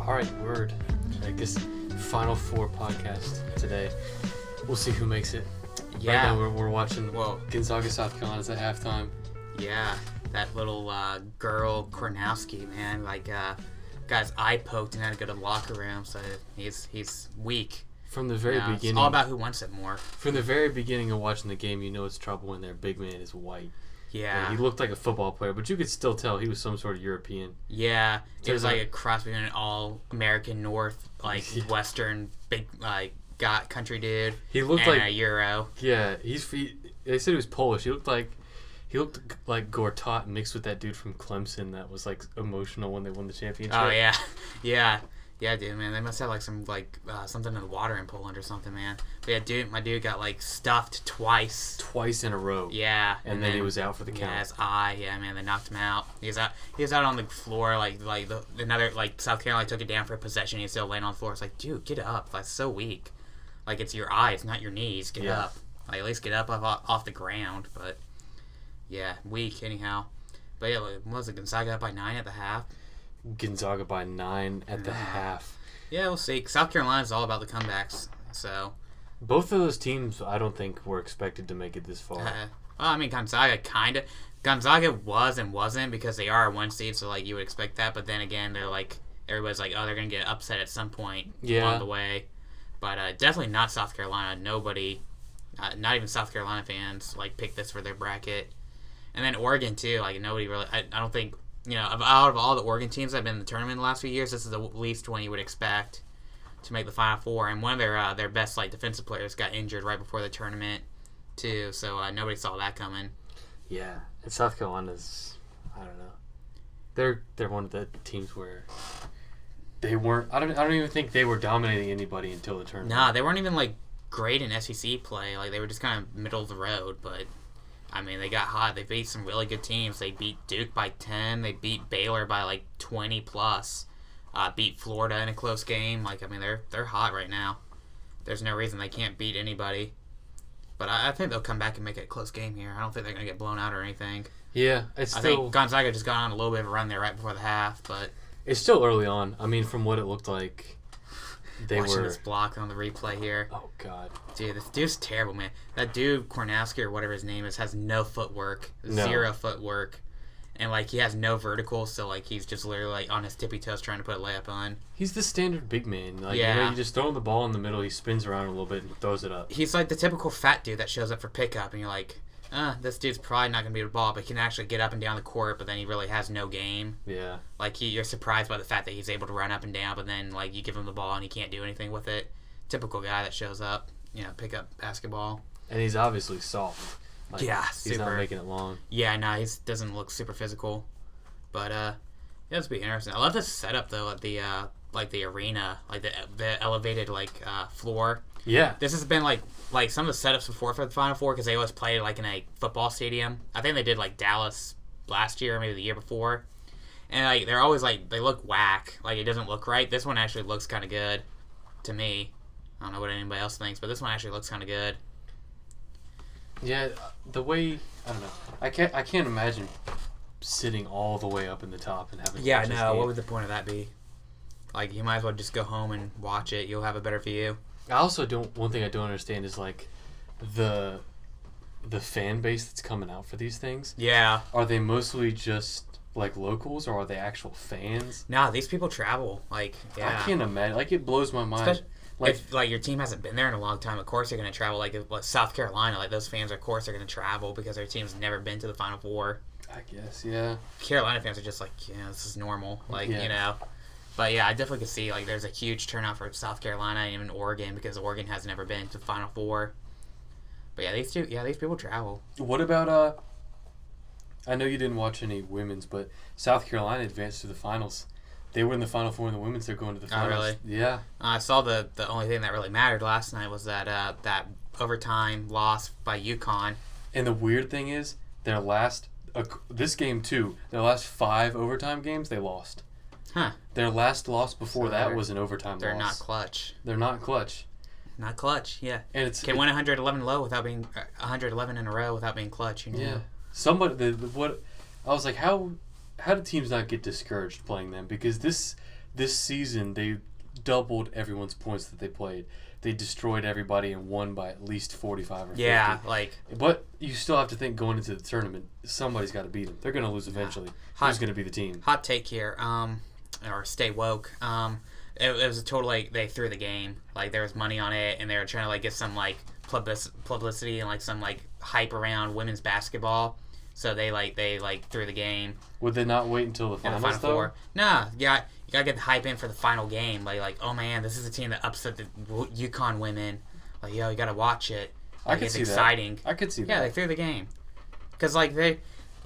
All right, word. I guess Final Four podcast today. We'll see who makes it. Yeah. Right now we're watching Gonzaga, South Carolina's at halftime. Yeah, that little girl Kornowski, man, got his eye poked and had to go to the locker room, so he's weak. From the very beginning. It's all about who wants it more. From the very beginning of watching the game, you know it's trouble when their big man is white. Yeah. He looked like a football player, but you could still tell he was some sort of European. Yeah. It was like a cross between an all-American North, Western, big, country dude. He looked and like a Euro. Yeah. They said he was Polish. He looked like Gortat mixed with that dude from Clemson that was emotional when they won the championship. Oh yeah, yeah, dude, man. They must have some something in the water in Poland or something, man. But yeah, my dude got stuffed twice in a row. Yeah, and then he was out for the count. Yeah, his eye. Yeah, man, they knocked him out. He was out on the floor. South Carolina took it down for a possession. He's still laying on the floor. It's like, dude, get up. That's so weak. It's your eye. It's not your knees. Get up. At least get up off the ground. But yeah, weak anyhow. But yeah, was it Gonzaga up by 9 at the half? Gonzaga by 9 at the half. Yeah, we'll see. South Carolina's all about the comebacks. So both of those teams, I don't think were expected to make it this far. Gonzaga was and wasn't because they are a 1 seed, so you would expect that. But then again, they're everybody's they're gonna get upset at some point along the way. But definitely not South Carolina. Nobody, not even South Carolina fans, picked this for their bracket. And then Oregon too. Nobody really. I don't think. Out of all the Oregon teams that have been in the tournament in the last few years, this is the least one you would expect to make the Final Four. And one of their best defensive players got injured right before the tournament, too. So nobody saw that coming. Yeah, and South Carolina's, I don't know. They're one of the teams where they weren't. I don't even think they were dominating anybody until the tournament. Nah, they weren't even great in SEC play. They were just kind of middle of the road, but. They got hot. They beat some really good teams. They beat Duke by 10. They beat Baylor by 20 plus. Beat Florida in a close game. They're hot right now. There's no reason they can't beat anybody. But I think they'll come back and make it a close game here. I don't think they're going to get blown out or anything. Yeah, I think Gonzaga just got on a little bit of a run there right before the half, but it's still early on. From what it looked like, watching this block on the replay here. Oh, God. Dude, this dude's terrible, man. That dude, Kornowski or whatever his name is, has no footwork. No. Zero footwork. And, he has no vertical, so, he's just literally on his tippy toes trying to put a layup on. He's the standard big man. Yeah. You just throw him the ball in the middle, he spins around a little bit and throws it up. He's the typical fat dude that shows up for pickup, and you're like, this dude's probably not going to be able to ball, but he can actually get up and down the court, but then he really has no game. Yeah. You're surprised by the fact that he's able to run up and down, but then, you give him the ball and he can't do anything with it. Typical guy that shows up, pick up basketball. And he's obviously soft. He's not making it long. Yeah, no, he doesn't look super physical. But, it's be interesting. I love this setup, though, at the, the arena, the elevated, floor. Yeah. This has been, some of the setups before for the Final Four, because they always played, in a football stadium. I think they did, Dallas last year, maybe the year before. And, they're always, they look whack. It doesn't look right. This one actually looks kind of good to me. I don't know what anybody else thinks, but this one actually looks kind of good. Yeah, the way, I don't know. I can't imagine sitting all the way up in the top and having Yeah, no, what would the point of that be? You might as well just go home and watch it. You'll have a better view. I also one thing I don't understand is the fan base that's coming out for these things. Yeah. Are they mostly just locals or are they actual fans? No, these people travel. Yeah. I can't imagine. It blows my mind. If your team hasn't been there in a long time, of course they're going to travel. South Carolina, those fans, of course, are going to travel because their team's never been to the Final Four. I guess, yeah. Carolina fans are just this is normal. But yeah, I definitely could see there's a huge turnout for South Carolina and even Oregon because Oregon has never been to the Final Four. But yeah, these people travel. What about I know you didn't watch any women's, but South Carolina advanced to the finals. They were in the Final Four in the women's. They're going to the finals. Oh, really? Yeah. I saw the only thing that really mattered last night was that that overtime loss by UConn. And the weird thing is, their last this game too. Their last 5 overtime games, they lost. Huh. Their last loss before that was an overtime they're loss. They're not clutch. Not clutch, yeah. And can win 111 low without being 111 in a row without being clutch. Yeah. Somebody, what I was like, how do teams not get discouraged playing them? Because this this season they doubled everyone's points that they played. They destroyed everybody and won by at least 45 or 50. Yeah, But you still have to think going into the tournament, somebody's got to beat them. They're going to lose eventually. Who's going to be the team? Hot take here, or stay woke. It was a total, they threw the game. There was money on it, and they were trying to, get some, publicity and, some, hype around women's basketball. So they threw the game. Would they not wait until the finals, though? Four. Nah, you gotta get the hype in for the final game. Oh man, this is a team that upset the UConn women. Yo, you gotta watch it. I could see exciting. That. I could see that. Yeah, they threw the game. Because they,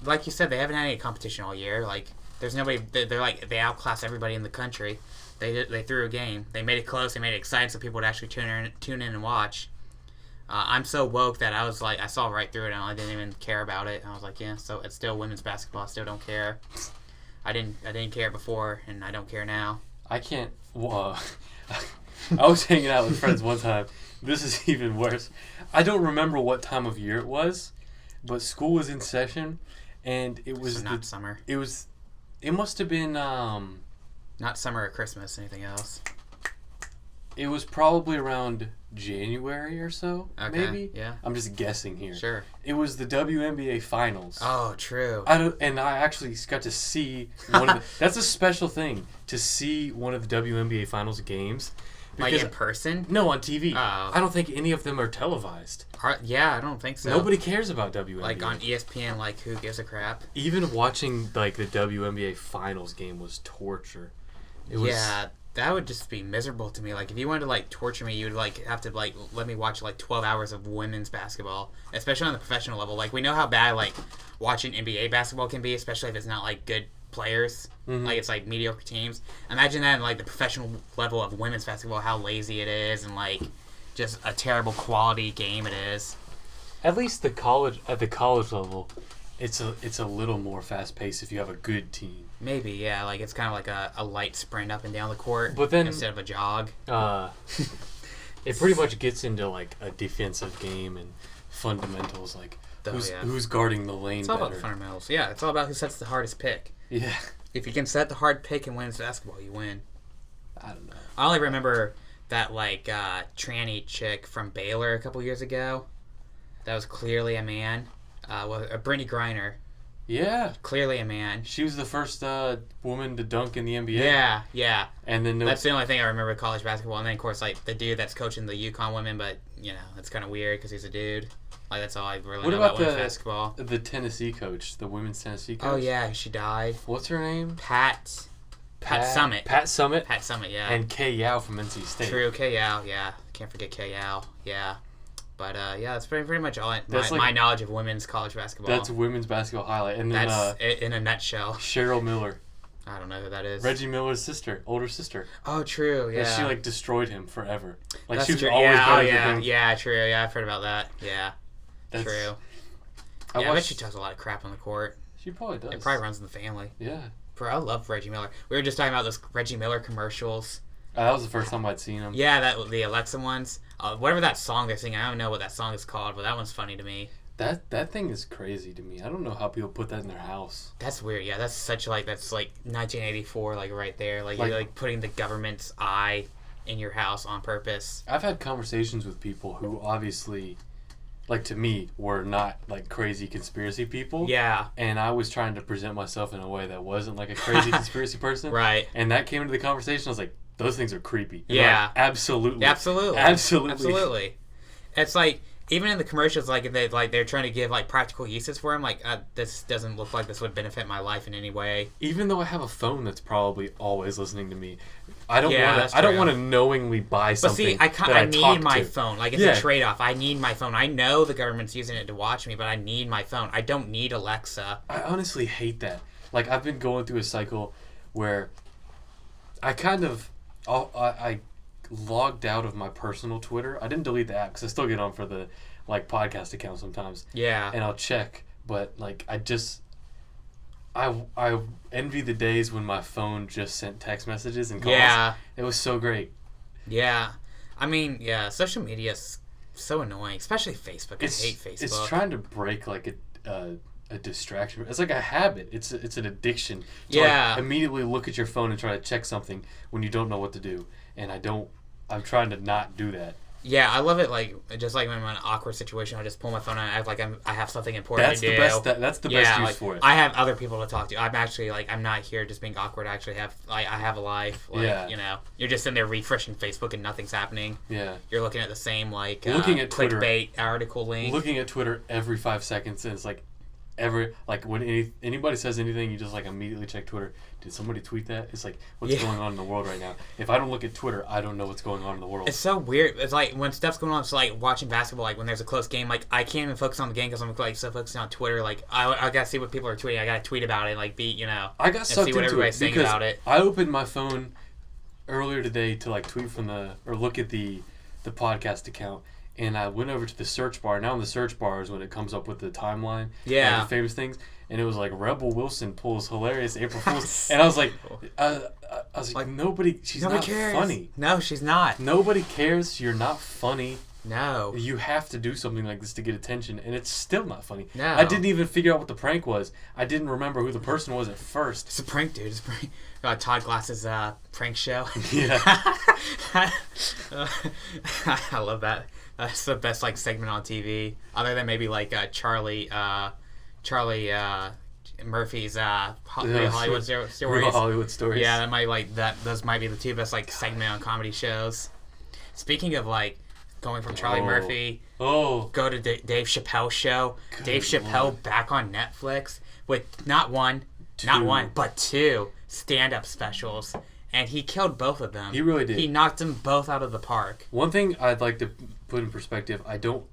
like you said, they haven't had any competition all year. There's nobody. They outclass everybody in the country. They threw a game. They made it close. They made it exciting so people would actually tune in and watch. I'm so woke that I saw right through it and I didn't even care about it. And I was like, yeah, so it's still women's basketball. I still don't care. I didn't care before, and I don't care now. I can't. I was hanging out with friends one time. This is even worse. I don't remember what time of year it was, but school was in session, and it was not summer. It must have been not summer or Christmas. Anything else? It was probably around January or so, maybe. Yeah. I'm just guessing here. Sure. It was the WNBA finals. Oh, true. I actually got to see one of the. That's a special thing to see one of the WNBA finals games. In person? No, on TV. Oh. I don't think any of them are televised. Yeah, I don't think so. Nobody cares about WNBA. On ESPN, who gives a crap? Even watching the WNBA finals game was torture. It was. Yeah. That would just be miserable to me. If you wanted to torture me, you would have to let me watch 12 hours of women's basketball, especially on the professional level. We know how bad watching NBA basketball can be, especially if it's not good players. Mm-hmm. It's mediocre teams. Imagine that in the professional level of women's basketball, how lazy it is and just a terrible quality game it is. At least at the college level, it's a little more fast paced if you have a good team. Maybe, yeah. It's kind of a light sprint up and down the court, but then, instead of a jog. It pretty much gets into a defensive game and fundamentals, who's guarding the lane. It's all better. about the fundamentals. Yeah, it's all about who sets the hardest pick. Yeah. If you can set the hard pick and win basketball, you win. I don't know. I only remember that tranny chick from Baylor a couple years ago. That was clearly a man. Brittany Griner. Yeah. Clearly a man. She was the first woman to dunk in the NBA. Yeah. And then that's the only thing I remember with college basketball. And then, of course, the dude that's coaching the UConn women, but, it's kind of weird because he's a dude. That's all I really know about women's basketball. The Tennessee coach, the women's Tennessee coach? Oh, yeah, she died. What's her name? Pat Summitt. Pat Summitt? Pat Summitt, yeah. And Kay Yao from NC State. True, Kay Yao, yeah. Can't forget Kay Yao, yeah. But, yeah, that's pretty much all my knowledge of women's college basketball. That's women's basketball highlight. And then, that's in a nutshell. Cheryl Miller. I don't know who that is. Reggie Miller's older sister. Oh, true, yeah. And she, destroyed him forever. That's she was true. always better than him. Yeah, true. Yeah, I've heard about that. Yeah, that's true. I bet she talks a lot of crap on the court. She probably does. It probably runs in the family. Yeah. Bro, I love Reggie Miller. We were just talking about those Reggie Miller commercials. That was the first time I'd seen him. Yeah, the Alexa ones. Whatever that song they're singing, I don't know what that song is called, but that one's funny to me. That thing is crazy to me. I don't know how people put that in their house. That's weird. Yeah, that's such that's 1984, right there. You're putting the government's eye in your house on purpose. I've had conversations with people who obviously, to me, were not crazy conspiracy people. Yeah. And I was trying to present myself in a way that wasn't a crazy conspiracy person. Right. And that came into the conversation. I was like, those things are creepy. And yeah. Absolutely. Absolutely. It's even in the commercials, they're trying to give practical uses for them. This doesn't look like this would benefit my life in any way. Even though I have a phone that's probably always listening to me, I don't want to knowingly buy something. But see, I need my phone. It's a trade-off. I need my phone. I know the government's using it to watch me, but I need my phone. I don't need Alexa. I honestly hate that. I've been going through a cycle where I kind of I logged out of my personal Twitter. I didn't delete the app because I still get on for the podcast account sometimes. Yeah. And I'll check, but I envy the days when my phone just sent text messages and calls. Yeah. It was so great. Yeah. I mean, yeah, social media is so annoying, especially Facebook. I hate Facebook. It's trying to break a distraction. It's like a habit. It's an addiction to like immediately look at your phone and try to check something when you don't know what to do. And I'm trying to not do that. Yeah, I love it. Like just like when I'm in an awkward situation, I just pull my phone out and act like I have something important to do. That's the best use for it. I have other people to talk to. I'm actually like I'm not here just being awkward. I actually have I have a life. Like, you know, you're just in there refreshing Facebook and nothing's happening. Yeah, you're looking at the same like looking at Twitter, clickbait article link. Looking at Twitter every 5 seconds, and it's like when anybody says anything, you just like immediately check Twitter. Did somebody tweet that? It's like, what's going on in the world right now? If I don't look at Twitter, I don't know what's going on in the world. It's so weird. It's like when stuff's going on, it's like watching basketball, like when there's a close game, like I can't even focus on the game because I'm like so focused on Twitter. Like I gotta see what people are tweeting. I gotta tweet about it, like I got sucked see what into everybody's it saying because about it. I opened my phone earlier today to like tweet or look at the podcast account. And I went over to the search bar. Now in the search bar is when it comes up with the timeline. Yeah. Like the famous things. And it was like, Rebel Wilson pulls hilarious April Fool's. And I was like, she's nobody not cares. Funny. No, she's not. Nobody cares. You're not funny. No. You have to do something like this to get attention. And it's still not funny. No. I didn't even figure out what the prank was. I didn't remember who the person was at first. It's a prank, dude. It's a prank. Todd Glass's prank show. Yeah. I love that. That's the best like segment on TV, other than maybe like Charlie Murphy's Real Hollywood Stories. Real Hollywood Stories. Yeah, that might like that. Those might be the two best like segment on comedy shows. Speaking of like going from Charlie Murphy, go to Dave Chappelle's show. Good Dave Chappelle back on Netflix with not one, but two stand-up specials. And he killed both of them. He really did. He knocked them both out of the park. One thing I'd like to put in perspective, I don't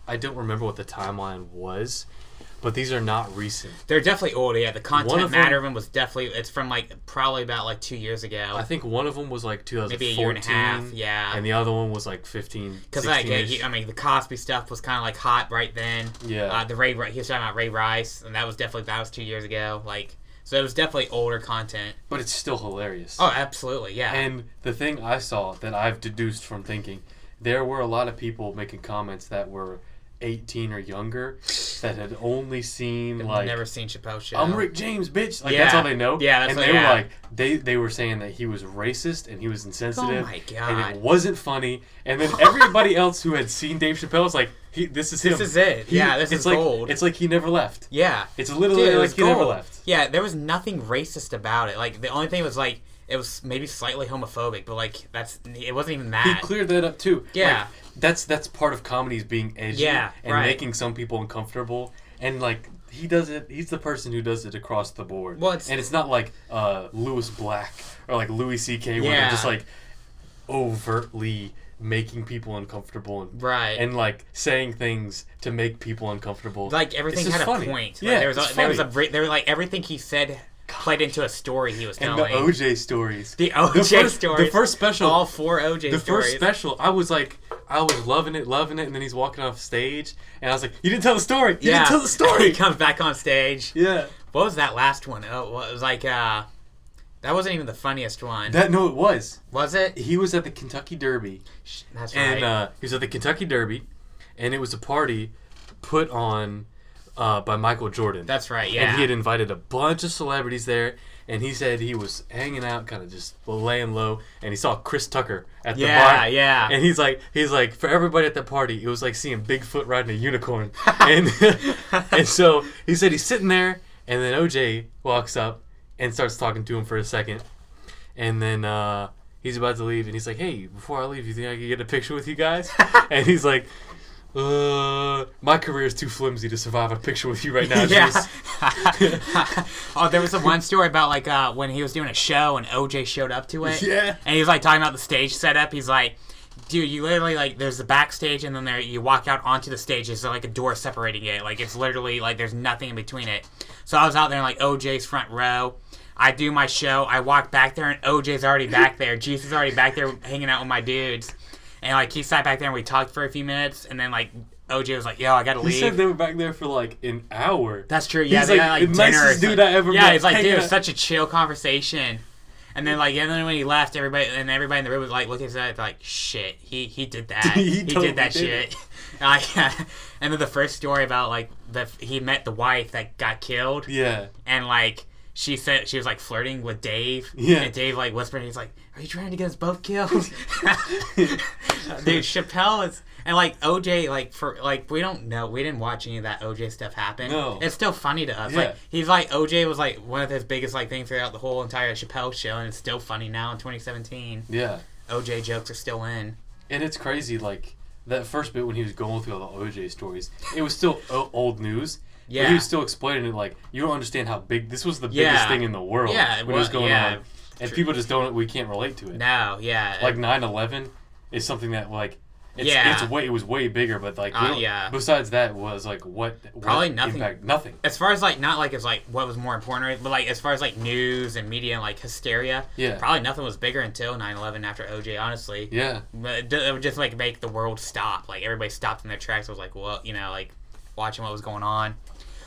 remember what the timeline was, but these are not recent. They're definitely old. Yeah, the content matter of them was definitely. It's from like probably about like 2 years ago. I think one of them was like 2014, maybe a year and a half. Yeah, and the other one was like 15. Because like the Cosby stuff was kind of like hot right then. Yeah. He was talking about Ray Rice, and that was 2 years ago. Like. So it was definitely older content. But it's still hilarious. Oh, absolutely, yeah. And the thing I saw that I've deduced from thinking, there were a lot of people making comments that were 18 or younger that had only seen I've never seen Chappelle's show. I'm Rick James, bitch. Like that's all they know. Yeah, that's and they were like they were saying that he was racist and he was insensitive. Oh my god. And it wasn't funny. And then everybody else who had seen Dave Chappelle was like, this is him. This is it. This is gold. It's like he never left. Yeah. It's literally like he never left. Yeah, there was nothing racist about it. Like the only thing was like it was maybe slightly homophobic, but like it wasn't even that. He cleared that up too. Yeah. Like, that's part of comedy is being edgy and making some people uncomfortable. And like he does it. He's the person who does it across the board. Well, and it's not like Louis Black or like Louis C.K. where they're just like overtly making people uncomfortable and like saying things to make people uncomfortable. Like everything had a point. Yeah, like, there was like everything he said played into a story he was telling. And the OJ stories. The OJ stories. The first special. All 4 OJ stories. The first special, I was loving it, and then he's walking off stage, and I was like, you didn't tell the story! You didn't tell the story! He comes back on stage. Yeah. What was that last one? Oh, it was like, that wasn't even the funniest one. No, it was. Was it? He was at the Kentucky Derby. That's right. And he was at the Kentucky Derby, and it was a party put on by Michael Jordan. That's right, yeah. And he had invited a bunch of celebrities there, and he said he was hanging out, kind of just laying low, and he saw Chris Tucker at the bar. Yeah. And he's like, for everybody at that party, it was like seeing Bigfoot riding a unicorn. and so he said he's sitting there, and then OJ walks up and starts talking to him for a second, and then he's about to leave, and he's like, hey, before I leave, you think I could get a picture with you guys? And he's like, my career is too flimsy to survive a picture with you right now. Yeah. There was one story about like when he was doing a show and OJ showed up to it. Yeah. And he was like talking about the stage setup. He's like, dude, you literally like there's the backstage and then you walk out onto the stage. There's like a door separating it. Like it's literally like there's nothing in between it. So I was out there in like OJ's front row. I do my show. I walk back there and OJ's already back there. Jesus is already back there hanging out with my dudes. And like he sat back there and we talked for a few minutes, and then like OJ was like, "Yo, I gotta leave." He said they were back there for like an hour. That's true. Yeah, he's they like, got like the dinner. nicest dude I ever met. Yeah, he's like, dude, it was such a chill conversation. And then when he left, everybody in the room was like looking at that like, shit, he did that. He did that did shit. And then the first story about like he met the wife that got killed. Yeah. And like she said she was like flirting with Dave. Yeah. And Dave like whispered, he's like, "Are you trying to get us both killed?" Dude, Chappelle is. And, like, OJ, like, we don't know. We didn't watch any of that OJ stuff happen. No. It's still funny to us. Yeah. Like, he's like, OJ was, like, one of his biggest, like, things throughout the whole entire Chappelle show, and it's still funny now in 2017. Yeah. OJ jokes are still in. And it's crazy, like, that first bit when he was going through all the OJ stories, it was still old news. Yeah. But he was still explaining it, like, you don't understand how big, this was the biggest thing in the world. Yeah. When it was going on. And people just we can't relate to it. No, yeah. Like, 9/11 is something that, like, it was way bigger, but like besides that was like what probably nothing. Impact? Nothing. As far as like not like it's like what was more important, but like as far as like news and media and like hysteria, probably nothing was bigger until 9/11 after OJ. Honestly, but it would just like make the world stop. Like everybody stopped in their tracks. It was like, well, like watching what was going on.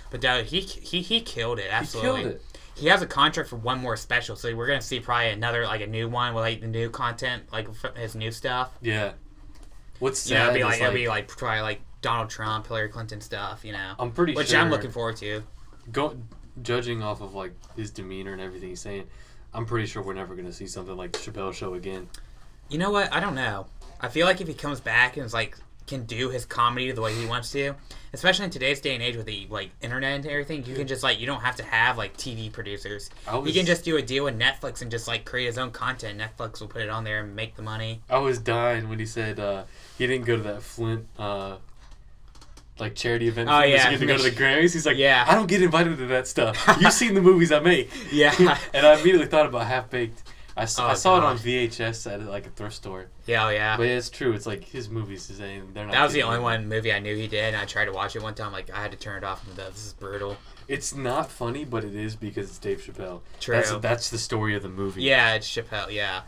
But he killed it. Absolutely. He killed it. He has a contract for one more special, so we're gonna see probably another like a new one with like the new content, like his new stuff. Yeah. What's sad it'll be like probably like Donald Trump, Hillary Clinton stuff, I'm pretty which sure. I'm looking forward to. Judging off of like his demeanor and everything he's saying, I'm pretty sure we're never gonna see something like the Chappelle Show again. You know what? I don't know. I feel like if he comes back and is like can do his comedy the way he wants to, especially in today's day and age with the like internet and everything, you can just like you don't have to have like TV producers. He can just do a deal with Netflix and just like create his own content. Netflix will put it on there and make the money. I was dying when he said he didn't go to that Flint like charity event. Oh yeah, to go to the Grammys. He's like, yeah, I don't get invited to that stuff. You've seen the movies I make. Yeah. And I immediately thought about Half Baked. I saw it on VHS at like a thrift store. Yeah, yeah. But it's true. It's like his movies. They're not. That was the only movie I knew he did, and I tried to watch it one time. Like I had to turn it off. And this is brutal. It's not funny, but it is because it's Dave Chappelle. True. That's the story of the movie. Yeah, it's Chappelle. Yeah,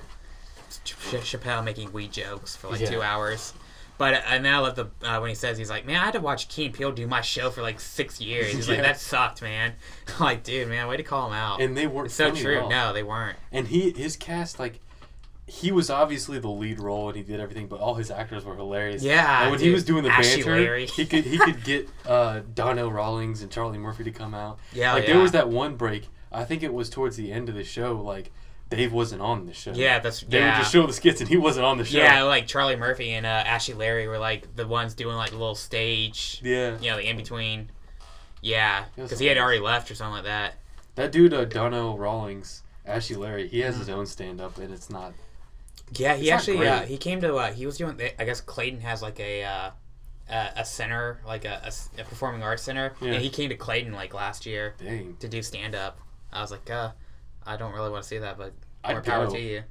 it's Chappelle making weed jokes for like 2 hours. But and then I love when he says he's like, man, I had to watch Key and Peele do my show for like 6 years. He's like, that sucked, man. I'm like, dude, man, way to call him out. And they weren't. It's so funny true. at all. No, they weren't. And his cast like. He was obviously the lead role and he did everything, but all his actors were hilarious. Yeah, and when he was doing the banter, Larry. he could get Donnell Rawlings and Charlie Murphy to come out. Yeah, there was that one break. I think it was towards the end of the show. Like Dave wasn't on the show. Yeah, they would just show the skits and he wasn't on the show. Yeah, like Charlie Murphy and Ashley Larry were like the ones doing like the little stage. Yeah, the in between. Yeah, because he had already left or something like that. That dude, Donnell Rawlings, Ashley Larry, he has his own stand up and it's not. Yeah, he actually he came to he was doing. I guess Clayton has like a center, like a performing arts center, and he came to Clayton like last year to do stand up. I was like, I don't really want to see that, but more power to you.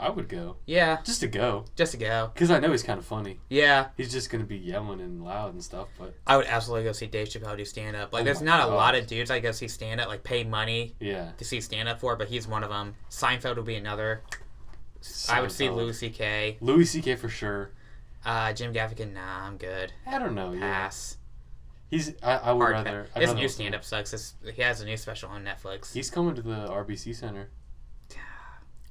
I would go. Yeah, just to go. Because I know he's kind of funny. Yeah, he's just gonna be yelling and loud and stuff. But I would absolutely go see Dave Chappelle do stand up. Like, there's not a lot of dudes I go see stand up, like pay money. To see stand up for, but he's one of them. Seinfeld would be another. I would see Louis C.K. Louis C.K. for sure. Jim Gaffigan, nah, I'm good. I don't know. Pass. He's. I would rather. His new stand-up sucks. He has a new special on Netflix. He's coming to the RBC Center.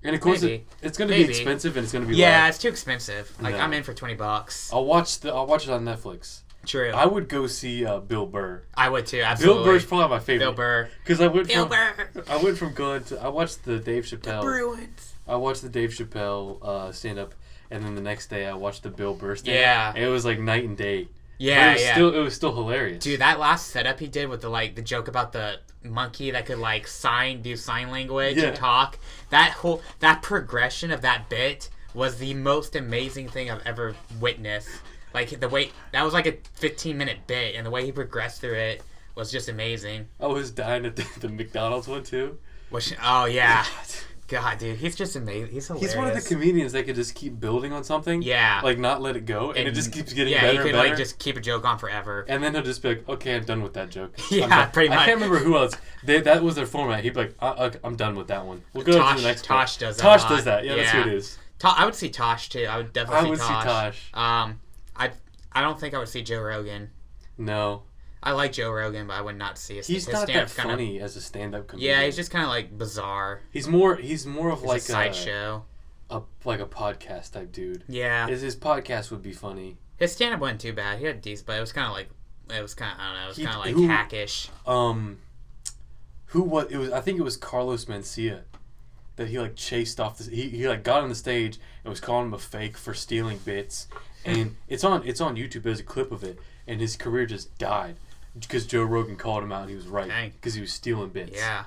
And of course, it's going to be expensive and it's going to be. Yeah, loud. It's too expensive. Like I'm in for $20. I'll watch it on Netflix. True. I would go see Bill Burr. I would too. Absolutely. Bill Burr's probably my favorite. Bill Burr. Because I went from going to. I watched the Dave Chappelle. The Bruins. I watched the Dave Chappelle stand up, and then the next day I watched the Bill Burr stand up. Yeah. And it was like night and day. Yeah, it was still hilarious. Dude, that last setup he did with the joke about the monkey that could like do sign language and talk. That progression of that bit was the most amazing thing I've ever witnessed. Like the way that was like a 15-minute bit, and the way he progressed through it was just amazing. I was dying at the McDonald's one too. Oh yeah. God, dude, he's just amazing. He's hilarious. He's one of the comedians that could just keep building on something. Yeah. Like, not let it go, and it just keeps getting better and better. Yeah, he could, just keep a joke on forever. And then he'll just be like, okay, I'm done with that joke. Yeah, pretty much. I can't remember who else. That was their format. He'd be like, I'm done with that one. We'll go to the next one. Tosh does that Tosh does that. Yeah, that's who it is. I would see Tosh, too. I would definitely see Tosh. I would see Tosh. I don't think I would see Joe Rogan. No. I like Joe Rogan, but I would not see his not that funny as a stand-up comedian. Yeah, he's just kind of like bizarre. He's more of like a sideshow. Like a podcast type dude. Yeah. His podcast would be funny. His stand-up wasn't too bad. He had decent, but it was kind of like, I don't know, it was kind of like hackish. I think it was Carlos Mencia that he like chased off this. He like got on the stage and was calling him a fake for stealing bits, and it's on YouTube. There's a clip of it, and his career just died because Joe Rogan called him out and he was right because he was stealing bits. Yeah,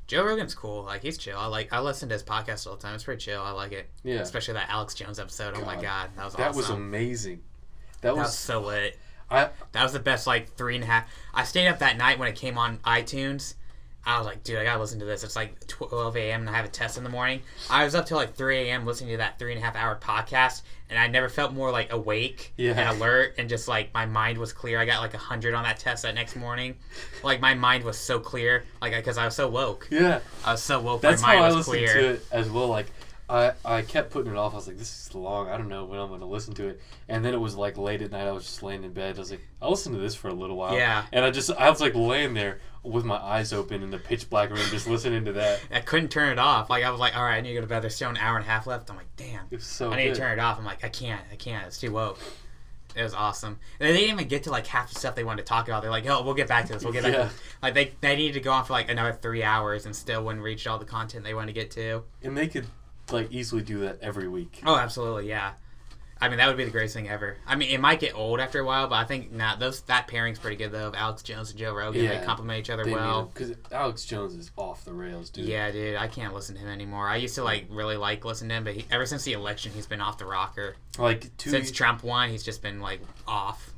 Joe Rogan's cool. Like he's chill. I listen to his podcast all the time. It's pretty chill. I like it. Yeah, especially that Alex Jones episode. God. Oh my god, that was awesome. That was amazing. That was so lit. That was the best 3.5. I stayed up that night when it came on iTunes. I was like, dude, I gotta listen to this. It's like 12 a.m. and I have a test in the morning. I was up till 3 a.m. listening to that 3.5 hour podcast, and I never felt more awake and alert, and just my mind was clear. I got 100 on that test that next morning. My mind was so clear, because I was so woke. Yeah, I was so woke. That's my mind how I was listened clear. to it as well. I kept putting it off. I was like, this is long. I don't know when I'm going to listen to it. And then it was late at night. I was just laying in bed. I was like, I'll listen to this for a little while. Yeah. And I was laying there with my eyes open in the pitch black room, just listening to that. I couldn't turn it off. I was like, all right, I need to go to bed. There's still an hour and a half left. I'm like, damn. It was so I need to turn it off. I'm like, I can't. It's too woke. It was awesome. And they didn't even get to half the stuff they wanted to talk about. They're like, oh, we'll get back to this. We'll get back to this. They needed to go on for another 3 hours and still wouldn't reach all the content they wanted to get to. And they could easily do that every week. Oh, absolutely, yeah. I mean, that would be the greatest thing ever. I mean, it might get old after a while, but I think that pairing's pretty good though. Of Alex Jones and Joe Rogan, they complement each other well. Because Alex Jones is off the rails, dude. Yeah, dude, I can't listen to him anymore. I used to really like listening to him, but ever since the election, he's been off the rocker. Since Trump won, he's just been off.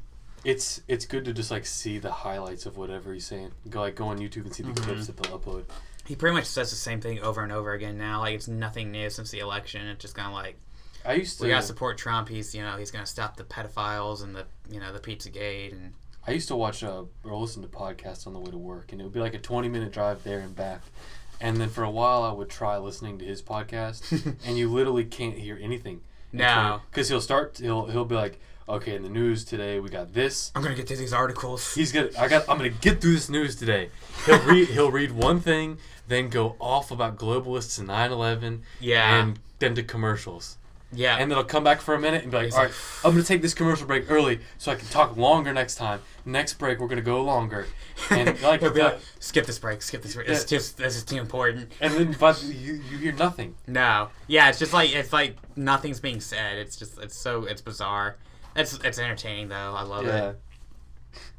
It's good to just see the highlights of whatever he's saying. Go on YouTube and see the clips that they'll upload. He pretty much says the same thing over and over again now. It's nothing new since the election. It's just kind of we gotta support Trump. He's gonna stop the pedophiles and the the Pizzagate. And I used to watch or listen to podcasts on the way to work, and it would be a 20-minute drive there and back. And then for a while, I would try listening to his podcast, and you literally can't hear anything. No, because he'll be like, okay, in the news today we got this. I'm gonna get to these articles. I'm gonna get through this news today. He'll read one thing, then go off about globalists and 9/11. Yeah, and then to commercials. Yeah, and then I'll come back for a minute and be like, all right, I'm gonna take this commercial break early so I can talk longer next time. Next break we're gonna go longer. And he'll be skip this break. Yeah. This is too important. And then but you hear nothing. No, yeah, it's just nothing's being said. It's bizarre. It's entertaining though. I love it.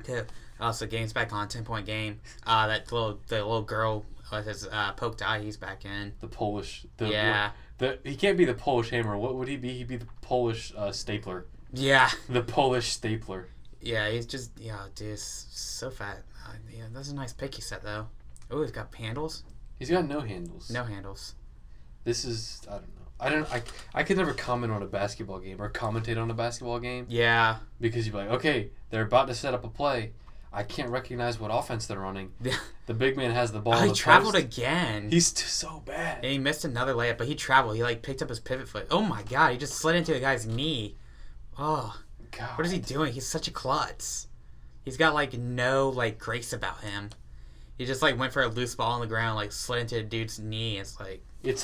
Yeah. So game's back on 10-point game. The little girl with his poked eye, he's back in. The Polish. He can't be the Polish hammer. What would he be? He'd be the Polish stapler. Yeah. The Polish stapler. Yeah, he's just dude, so fat. That's a nice pick he set though. Oh, he's got handles. He's got no handles. No handles. This is I don't know. I could never comment on a basketball game or commentate on a basketball game. Yeah. Because you'd be like, okay, they're about to set up a play. I can't recognize what offense they're running. The big man has the ball. He traveled again. He's so bad. And he missed another layup, but he traveled. He picked up his pivot foot. Oh my god, he just slid into a guy's knee. Oh. God. What is he doing? He's such a klutz. He's got no grace about him. He just went for a loose ball on the ground, slid into a dude's knee. It's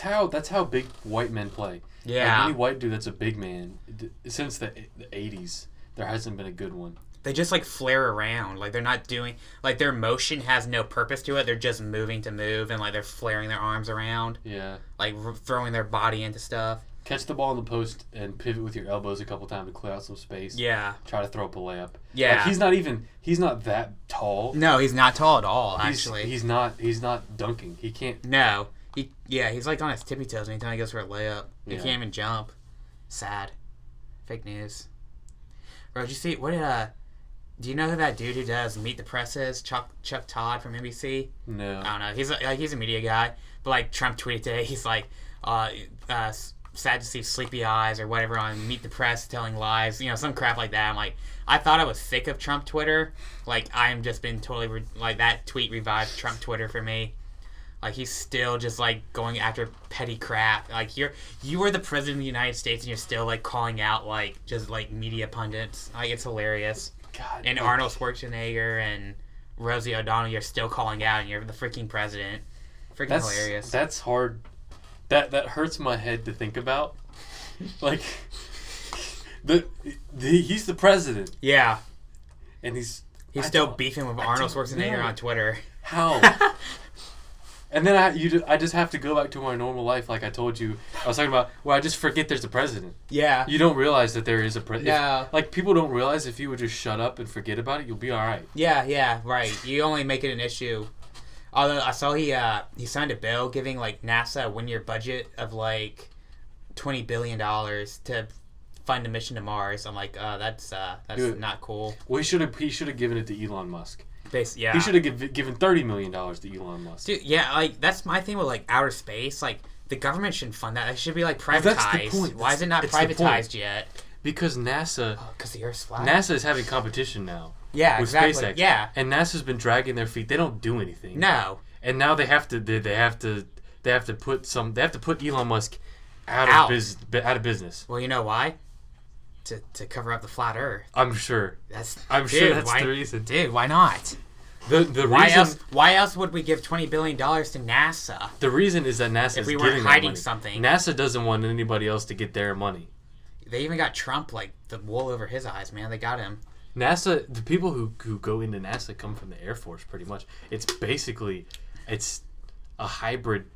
that's how big white men play. Yeah. Any white dude that's a big man since the 80s, there hasn't been a good one. They just flare around. They're not doing their motion has no purpose to it. They're just moving to move, and they're flaring their arms around. Yeah. Throwing their body into stuff. Catch the ball in the post and pivot with your elbows a couple times to clear out some space. Yeah. Try to throw up a layup. Yeah. He's not that tall. No, he's not tall at all, actually. He's not dunking. He can't. No. He's on his tippy toes anytime he goes for a layup. He can't even jump. Sad. Fake news. Bro, did you see do you know who that dude who does Meet the Press is? Chuck Todd from NBC? No. I don't know. He's a media guy. But Trump tweeted today, he's sad to see sleepy eyes or whatever on Meet the Press telling lies. Some crap like that. I thought I was sick of Trump Twitter. I'm just been totally that tweet revived Trump Twitter for me. He's still just going after petty crap. You are the president of the United States and you're still calling out just media pundits. It's hilarious. God. And Arnold Schwarzenegger and Rosie O'Donnell, you're still calling out, and you're the freaking president. Freaking hilarious. That's hard. That hurts my head to think about. Like, he's the president. Yeah. And he's still beefing with Arnold Schwarzenegger on Twitter. How? And then I just have to go back to my normal life, like I told you. I was talking about, I just forget there's a president. Yeah. You don't realize that there is a president. Yeah. Like, people don't realize if you would just shut up and forget about it, you'll be all right. Yeah, right. You only make it an issue. Although I saw he signed a bill giving, like, NASA a one-year budget of, like, $20 billion to fund a mission to Mars. I'm like, that's Dude, not cool. Well, he should have given it to Elon Musk. Yeah. He should have given $30 million to Elon Musk. Dude, yeah, like, that's my thing with, like, outer space. Like, the government shouldn't fund that. It should be, like, privatized. Well, that's the point. Why is it not privatized yet? Because NASA... Because the Earth's flat. NASA is having competition now. Yeah, with exactly. SpaceX. Yeah. And NASA's been dragging their feet. They don't do anything. No. And now they have to put Elon Musk out of business. Well, you know why? To cover up the flat Earth. I'm sure. Why, the reason. Dude, why not? Why else would we give $20 billion to NASA? The reason is that NASA if we weren't hiding something. NASA doesn't want anybody else to get their money. They even got Trump, like, the wool over his eyes, man. They got him. NASA, the people who go into NASA come from the Air Force, pretty much. It's a hybrid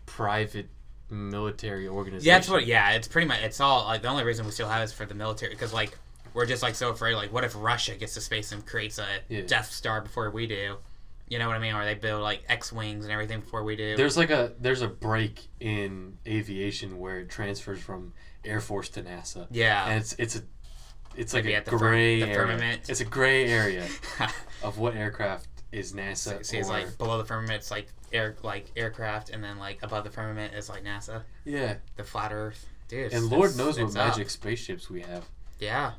private military organization. Yeah, it's pretty much, it's all, like, the only reason we still have it is for the military, because, like, we're just, like, so afraid, like, what if Russia gets to space and creates a Death Star before we do? You know what I mean? Or they build, like, X-Wings and everything before we do. There's a break in aviation where it transfers from Air Force to NASA. Yeah. And it's like a gray area. Firmament. It's a gray area of what aircraft is NASA. See, it's like below the firmament, it's like aircraft, and then like above the firmament is like NASA. Yeah. The flat Earth, dude. And Lord knows what magic spaceships we have. Yeah.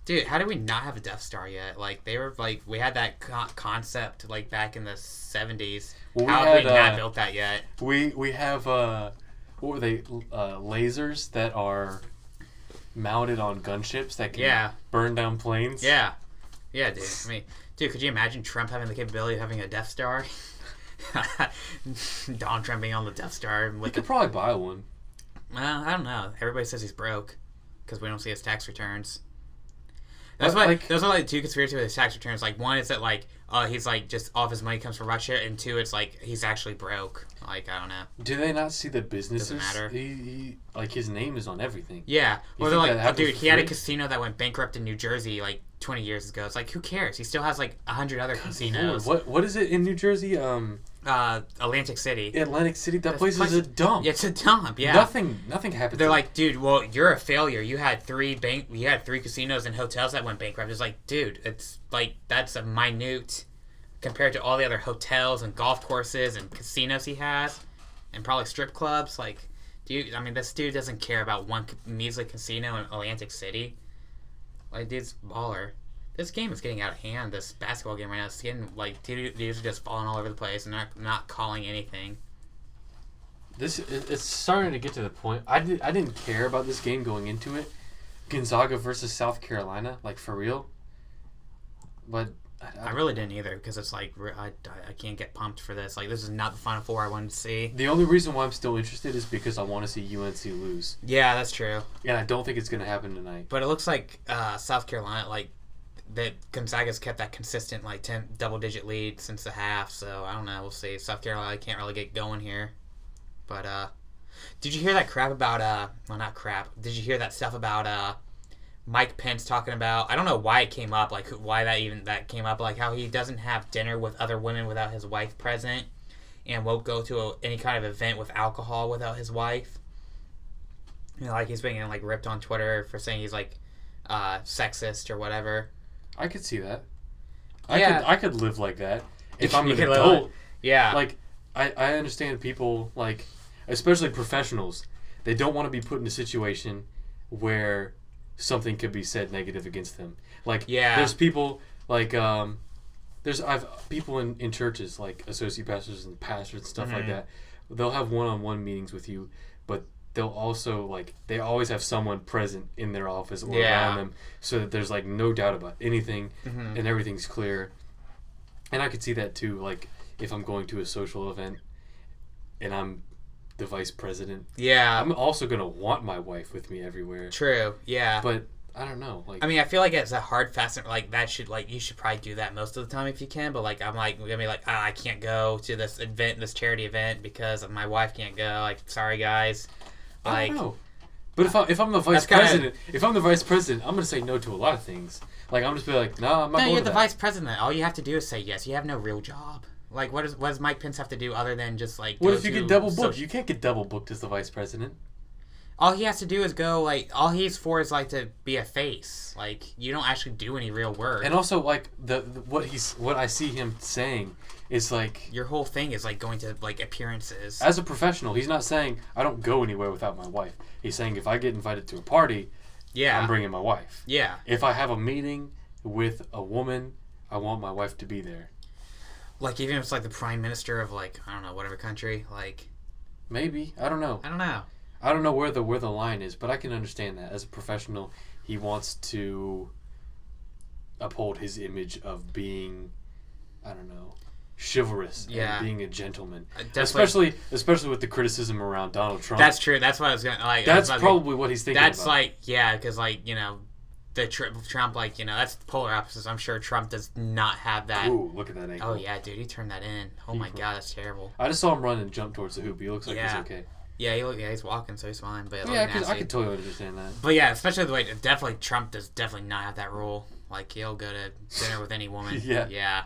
Dude, how did we not have a Death Star yet? Like, they were, like, we had that concept, like, back in the 70s. Well, how have we not built that yet? We have, what were they, lasers that are mounted on gunships that can burn down planes? Yeah. Yeah, dude. I mean, dude, could you imagine Trump having the capability of having a Death Star? Donald Trump being on the Death Star. We could probably buy one. Well, I don't know. Everybody says he's broke because we don't see his tax returns. Those are like two conspiracies with his tax returns. Like, one is that like he's like just all of his money comes from Russia, and two, it's like he's actually broke. Like, I don't know. Do they not see the businesses? Doesn't matter. He like his name is on everything. Yeah. Well, they're like, dude, he had a casino that went bankrupt in New Jersey like 20 years ago. It's like, who cares? He still has like 100 other casinos. Lord, what is it in New Jersey? Atlantic City. Atlantic City. That place is a dump. It's a dump. Yeah. Nothing happened. They're like, dude, well, you're a failure. You had three casinos and hotels that went bankrupt. It's like, dude, it's like that's a minute compared to all the other hotels and golf courses and casinos he has, and probably strip clubs. Like, dude, I mean, this dude doesn't care about one measly casino in Atlantic City. Like, dude's baller. This game is getting out of hand. This basketball game right now, it's getting like dudes are just falling all over the place and not calling anything. It's starting to get to the point. I didn't care about this game going into it. Gonzaga versus South Carolina, like for real. But I really didn't either because it's like I can't get pumped for this. Like, this is not the Final Four I wanted to see. The only reason why I'm still interested is because I want to see UNC lose. Yeah, that's true. And I don't think it's going to happen tonight. But it looks like South Carolina, like, that Gonzaga's kept that consistent, like, 10 double-digit lead since the half. So, I don't know. We'll see. South Carolina can't really get going here. But, did you hear that crap about, well, not crap. Did you hear that stuff about, Mike Pence talking about, I don't know why it came up, like, why that came up, like, how he doesn't have dinner with other women without his wife present and won't go to any kind of event with alcohol without his wife. You know, like, he's being, like, ripped on Twitter for saying he's, like, sexist or whatever. I could see that. I could live like that if I'm an adult. Like, yeah. Like, I understand people, like, especially professionals, they don't want to be put in a situation where something could be said negative against them. Like, there's people, like, I've people in churches, like associate pastors and pastors and stuff like that. They'll have one-on-one meetings with you, but they'll also, like, they always have someone present in their office or around them so that there's, like, no doubt about anything and everything's clear. And I could see that, too, like, if I'm going to a social event and I'm the vice president. Yeah. I'm also going to want my wife with me everywhere. True, yeah. But I don't know. Like, I mean, I feel like it's a hard fast, like, that should, like, you should probably do that most of the time if you can, but, like, I'm, like, going to be like, I can't go to this event, this charity event, because my wife can't go. Like, sorry, guys. Like, I don't know. But if I'm the vice president, I'm going to say no to a lot of things. Like, I'm just be like, no, I'm not going to you're the that. vice president. All you have to do is say yes. You have no real job. Like, what does Mike Pence have to do other than just, like, what if you get double booked? You can't get double booked as the vice president. All he has to do is go, like, all he's for is, like, to be a face. Like, you don't actually do any real work. And also, like, what I see him saying is, like... Your whole thing is, like, going to, like, appearances. As a professional, he's not saying, I don't go anywhere without my wife. He's saying, if I get invited to a party, I'm bringing my wife. Yeah. If I have a meeting with a woman, I want my wife to be there. Like, even if it's, like, the prime minister of, like, I don't know, whatever country, like... Maybe. I don't know. I don't know where the line is, but I can understand that. As a professional, he wants to uphold his image of being, I don't know, chivalrous and being a gentleman. Especially with the criticism around Donald Trump. That's true. That's what I was going to... like. That's probably what he's thinking about. That's like, yeah, because, like, you know, the Trump, like, you know, that's the polar opposites. I'm sure Trump does not have that. Ooh, look at that ankle. Oh, yeah, dude, he turned that in. Oh, my God, that's terrible. I just saw him run and jump towards the hoop. He looks like he's okay. Yeah, he's walking, so he's fine. But yeah, because I could totally understand that. But yeah, especially the way Trump does definitely not have that rule. Like, he'll go to dinner with any woman. Yeah.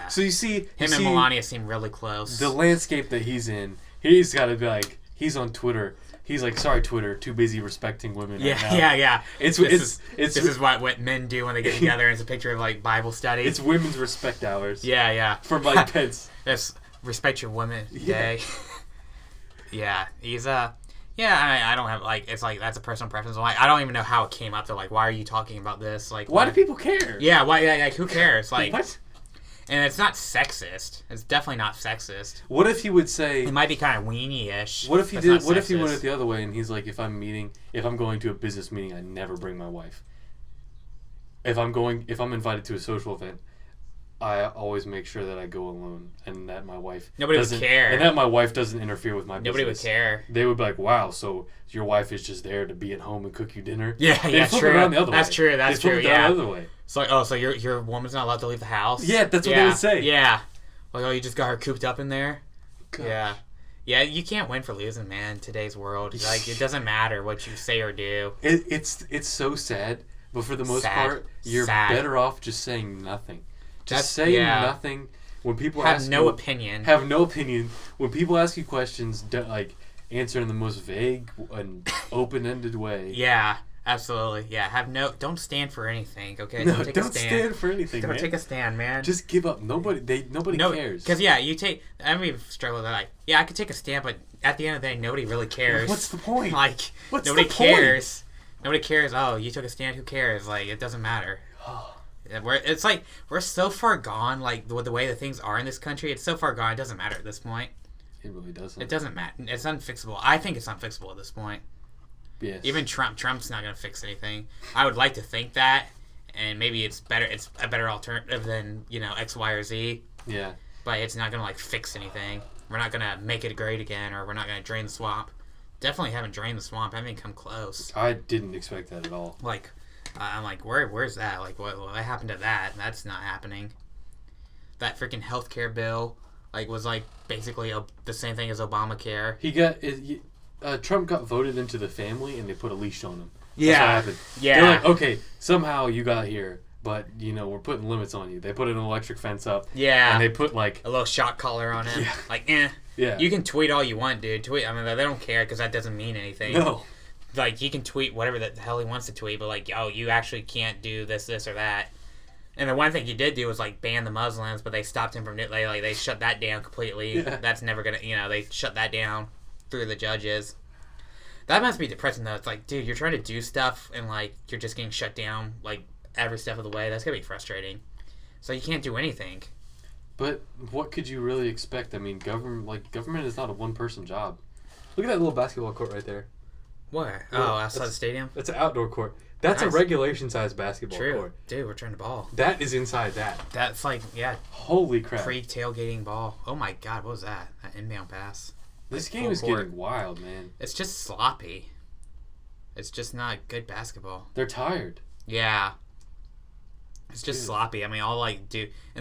So you see, and Melania seem really close. The landscape that he's in, he's got to be like, he's on Twitter. He's like, sorry, Twitter, too busy respecting women. Yeah, right now. yeah. This is what men do when they get together. It's a picture of, like, Bible study. It's women's respect hours. Yeah. For Mike Pence. Yes, respect your women day. Yeah, he's I don't have, like, it's like, that's a personal preference. Like, I don't even know how it came up to, like, why are you talking about this? Like, why do people care? Yeah, like, who cares? Like, what? And it's not sexist. It's definitely not sexist. What if he would say... It might be kind of weenie-ish. What if he did? What if he went it the other way and he's like, if I'm going to a business meeting, I never bring my wife. If I'm invited to a social event, I always make sure that I go alone and that my wife doesn't care. And that my wife doesn't interfere with my business. Nobody would care. They would be like, wow, so your wife is just there to be at home and cook you dinner? Yeah, true. It around the other way. That's true, yeah. The other way. It's like, so your woman's not allowed to leave the house? Yeah, that's what they would say. Yeah. Like, you just got her cooped up in there? Gosh. Yeah. Yeah, you can't win for losing, man, today's world. Like, it doesn't matter what you say or do. It's so sad, but for the most part, you're better off just saying nothing. Just say nothing. When people have no opinion. When people ask you questions, like, answer in the most vague and open-ended way. Yeah, absolutely. Yeah, don't stand for anything. Okay, no, don't stand for anything. Don't take a stand, man. Just give up. Nobody cares. Because I mean, struggle with that. Like, yeah, I could take a stand, but at the end of the day, nobody really cares. What's the point? Like, nobody cares. Nobody cares. Oh, you took a stand. Who cares? Like, it doesn't matter. It's like we're so far gone, like with the way that things are in this country. It's so far gone. It doesn't matter at this point. It really doesn't. It doesn't matter. It's unfixable. I think it's unfixable at this point. Yes. Even Trump's not going to fix anything. I would like to think that, and maybe it's better. It's a better alternative than X, Y, or Z. Yeah. But it's not going to like fix anything. We're not going to make it great again, or we're not going to drain the swamp. Definitely haven't drained the swamp. I haven't come close. I didn't expect that at all. Like. I'm like, where's that? Like, what happened to that? That's not happening. That freaking healthcare bill, like, was like basically the same thing as Obamacare. Trump got voted into the family, and they put a leash on him. Yeah, that's what happened. Yeah. They're like, okay, somehow you got here, but we're putting limits on you. They put an electric fence up. Yeah. And they put like a little shock collar on him. Yeah. Like, Yeah. You can tweet all you want, dude. Tweet. I mean, they don't care because that doesn't mean anything. No. Like, he can tweet whatever the hell he wants to tweet, but, like, oh, you actually can't do this, or that. And the one thing he did do was, like, ban the Muslims, but they stopped him from it. They shut that down completely. Yeah. That's never going to, they shut that down through the judges. That must be depressing, though. It's like, dude, you're trying to do stuff, and, like, you're just getting shut down, like, every step of the way. That's going to be frustrating. So you can't do anything. But what could you really expect? I mean, government is not a one-person job. Look at that little basketball court right there. Where? Oh, outside the stadium? That's an outdoor court. That's a regulation-sized basketball court. Dude, we're trying to ball. That is inside that. That's like, yeah. Holy crap. Pre-tailgating ball. Oh my god, what was that? That inbound pass. This game is getting wild, man. It's just sloppy. It's just not good basketball. They're tired. Yeah. It's just sloppy. I mean, all and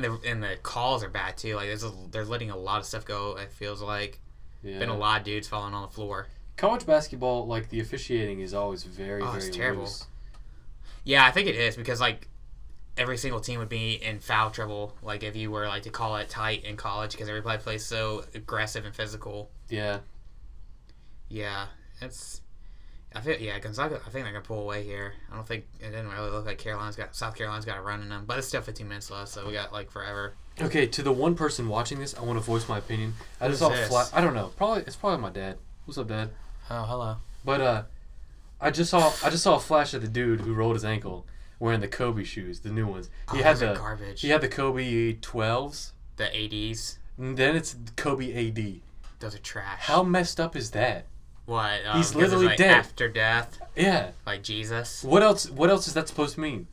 the calls are bad too. Like they're letting a lot of stuff go. It feels like been a lot of dudes falling on the floor. College basketball, like the officiating is always very very terrible. loose. Yeah, I think it is because like every single team would be in foul trouble. Like if you were like to call it tight in college because everybody plays so aggressive and physical. Yeah. Yeah, Gonzaga. I think they're gonna pull away here. I don't think it didn't really look like South Carolina's got a run in them, but it's still 15 minutes left, so we got like forever. Okay, to the one person watching this, I want to voice my opinion. I just saw I don't know. It's probably my dad. What's up, Dad? Oh, hello. But I just saw a flash of the dude who rolled his ankle wearing the Kobe shoes, the new ones. He had the garbage. He had the Kobe 12s. The ADs. And then it's Kobe AD. Those are trash. How messed up is that? What? He's literally dead. After death. Yeah. Like Jesus. What else is that supposed to mean?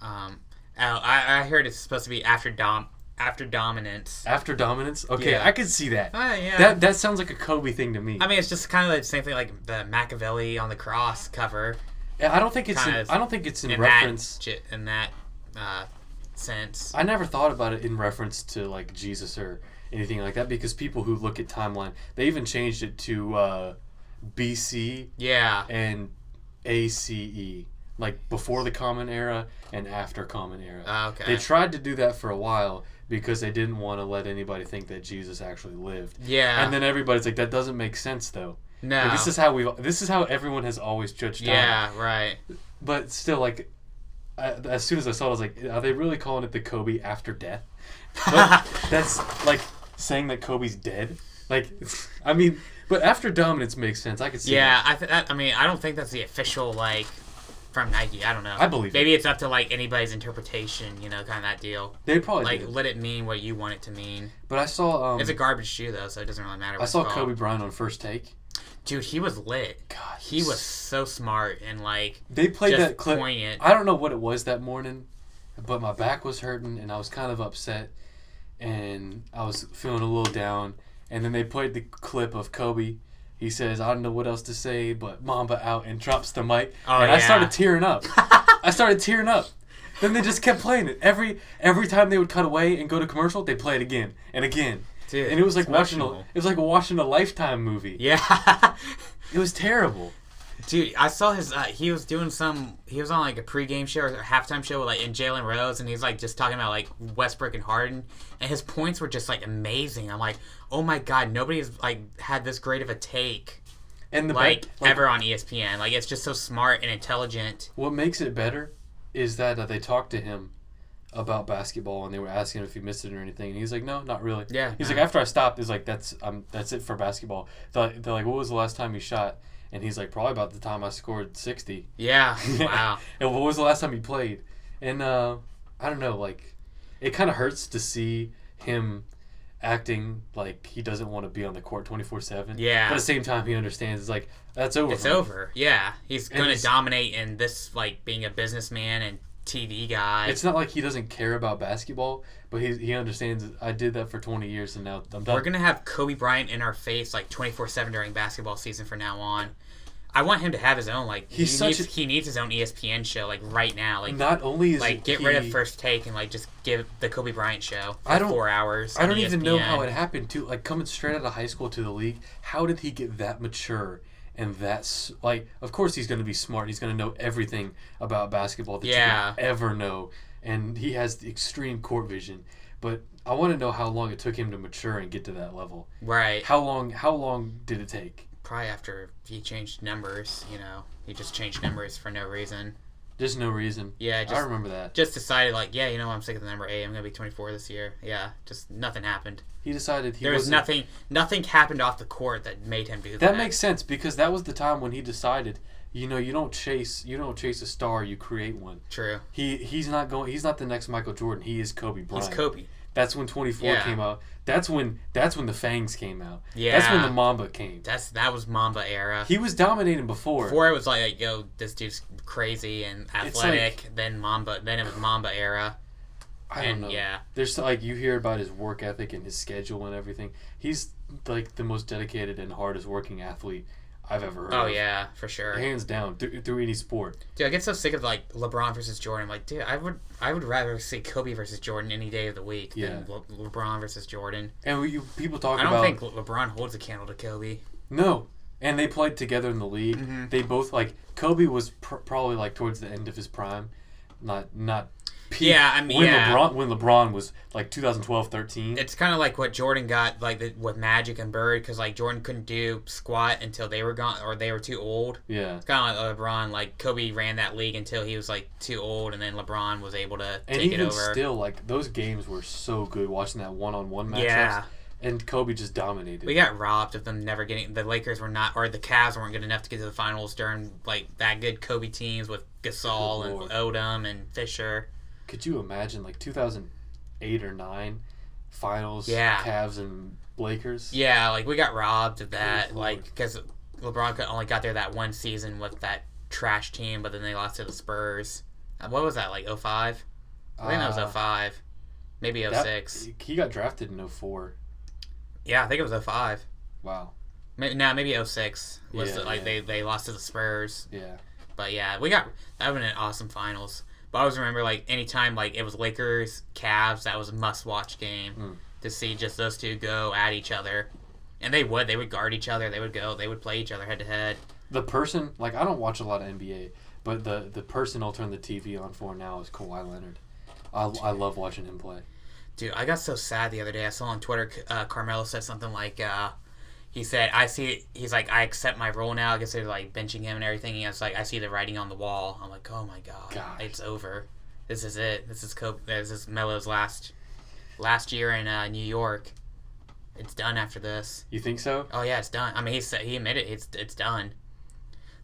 I heard it's supposed to be after dominance. After dominance? Okay, yeah. I could see that. Yeah. That sounds like a Kobe thing to me. I mean, it's just kind of the same thing like the Machiavelli on the cross cover. Yeah, I don't think it's in reference in that sense. I never thought about it in reference to like Jesus or anything like that because people who look at timeline, they even changed it to BC and ACE, like before the Common Era and after Common Era. Okay. They tried to do that for a while because they didn't want to let anybody think that Jesus actually lived. Yeah. And then everybody's like, that doesn't make sense though. No. Like, this is how everyone has always judged time. Yeah, right. But still, like, as soon as I saw it, I was like, are they really calling it the Kobe after death? But that's like saying that Kobe's dead. Like, I mean, but after dominance makes sense. I could see. Yeah, that. I mean, I don't think that's the official like from Nike. I don't know. I believe maybe it's up to like anybody's interpretation. You know, kind of that deal. They probably like did. Let it mean what you want it to mean. But I saw. It's a garbage shoe though, so it doesn't really matter. I saw Kobe Bryant on First Take. Dude, he was lit. God, he was so smart and like they played just that clip. Poignant. I don't know what it was that morning, but my back was hurting and I was kind of upset, and I was feeling a little down. And then they played the clip of Kobe. He says, "I don't know what else to say, but Mamba out," and drops the mic. And I started tearing up. Then they just kept playing it every time they would cut away and go to commercial. They play it again and again. Dude, and it was like watching a Lifetime movie. Yeah. It was terrible. Dude, I saw his. He was on like a pregame show or a halftime show with like in Jalen Rose, and he's like just talking about like Westbrook and Harden, and his points were just like amazing. I'm like, oh my god, nobody's like had this great of a take, and ever on ESPN. Like it's just so smart and intelligent. What makes it better is that they talked to him about basketball, and they were asking him if he missed it or anything, and he's like, no, not really. Yeah. He's like, after I stopped, he's like, that's it for basketball. They're like, what was the last time you shot? And he's like, probably about the time I scored 60. Yeah. Wow. And what was the last time you played? And I don't know, like, it kind of hurts to see him acting like he doesn't want to be on the court 24/7. Yeah. But at the same time, he understands it's like, that's over. It's over. Yeah. He's going to dominate in this, like, being a businessman and TV guy. It's not like he doesn't care about basketball, but he understands I did that for 20 years and now I'm done. We're going to have Kobe Bryant in our face like 24/7 during basketball season from now on. I want him to have his own like he needs his own ESPN show like right now. Like not only is like get rid of First Take and like just give the Kobe Bryant show for 4 hours. I don't even know how it happened too. Like coming straight out of high school to the league, how did he get that mature? And that's, like, of course he's going to be smart. He's going to know everything about basketball that you can ever know. And he has the extreme court vision. But I want to know how long it took him to mature and get to that level. Right. How long did it take? Probably after he changed numbers, you know. He just changed numbers for no reason. Just no reason. Yeah, I remember that. Just decided, like, yeah, you know, I'm sick of the number 8. I'm going to be 24 this year. Yeah, just nothing happened. He decided there was nothing happened off the court that made him do that. That makes sense because that was the time when he decided, you know, you don't chase a star, you create one. True. He's not the next Michael Jordan. He is Kobe Bryant. He's Kobe. That's when 24 came out. That's when the Fangs came out. Yeah. That's when the Mamba came. That was Mamba era. He was dominating before. Before it was like, yo, this dude's crazy and athletic. Then it was Mamba era. I don't know. Yeah. There's like, you hear about his work ethic and his schedule and everything. He's like the most dedicated and hardest working athlete I've ever heard. Oh yeah, for sure. Hands down, through any sport. Dude, I get so sick of like LeBron versus Jordan. I'm like, dude, I would rather see Kobe versus Jordan any day of the week than LeBron versus Jordan. And people talk about. I don't think LeBron holds a candle to Kobe. No, and they played together in the league. Mm-hmm. They both like Kobe was probably like towards the end of his prime, not peak. Yeah, I mean, when LeBron was like 2012-13. It's kind of like what Jordan got like with Magic and Bird, because like Jordan couldn't do squat until they were gone or they were too old. Yeah, it's kind of like LeBron. Like Kobe ran that league until he was like too old, and then LeBron was able to take it over. And even still, like those games were so good. Watching that one-on-one matchups. Yeah. And Kobe just dominated. We got robbed of them never getting. The Lakers were not, or the Cavs weren't good enough to get to the finals during like that good Kobe teams with Gasol and Odom and Fisher. Could you imagine like 2008 or 9 finals? Yeah. Cavs and Lakers. Yeah, like we got robbed of that, like because LeBron only got there that one season with that trash team, but then they lost to the Spurs. What was that, like 05? I think that was 05. Maybe 06. He got drafted in 04. Yeah, I think it was 05. Wow. Maybe 06 was they lost to the Spurs. Yeah. But yeah, that would have been an awesome finals. But I always remember like anytime like it was Lakers, Cavs, that was a must-watch game to see just those two go at each other. And they would guard each other. They would play each other head to head. The person, like I don't watch a lot of NBA, but the person I'll turn the TV on for now is Kawhi Leonard. I love watching him play. Dude, I got so sad the other day. I saw on Twitter, Carmelo said something like, he said, he's like, I accept my role now. I guess they're like benching him and everything. He's like, I see the writing on the wall. I'm like, oh my God. It's over. This is it. This is Melo's last year in New York. It's done after this. You think so? Oh yeah, it's done. I mean, he admitted it's done.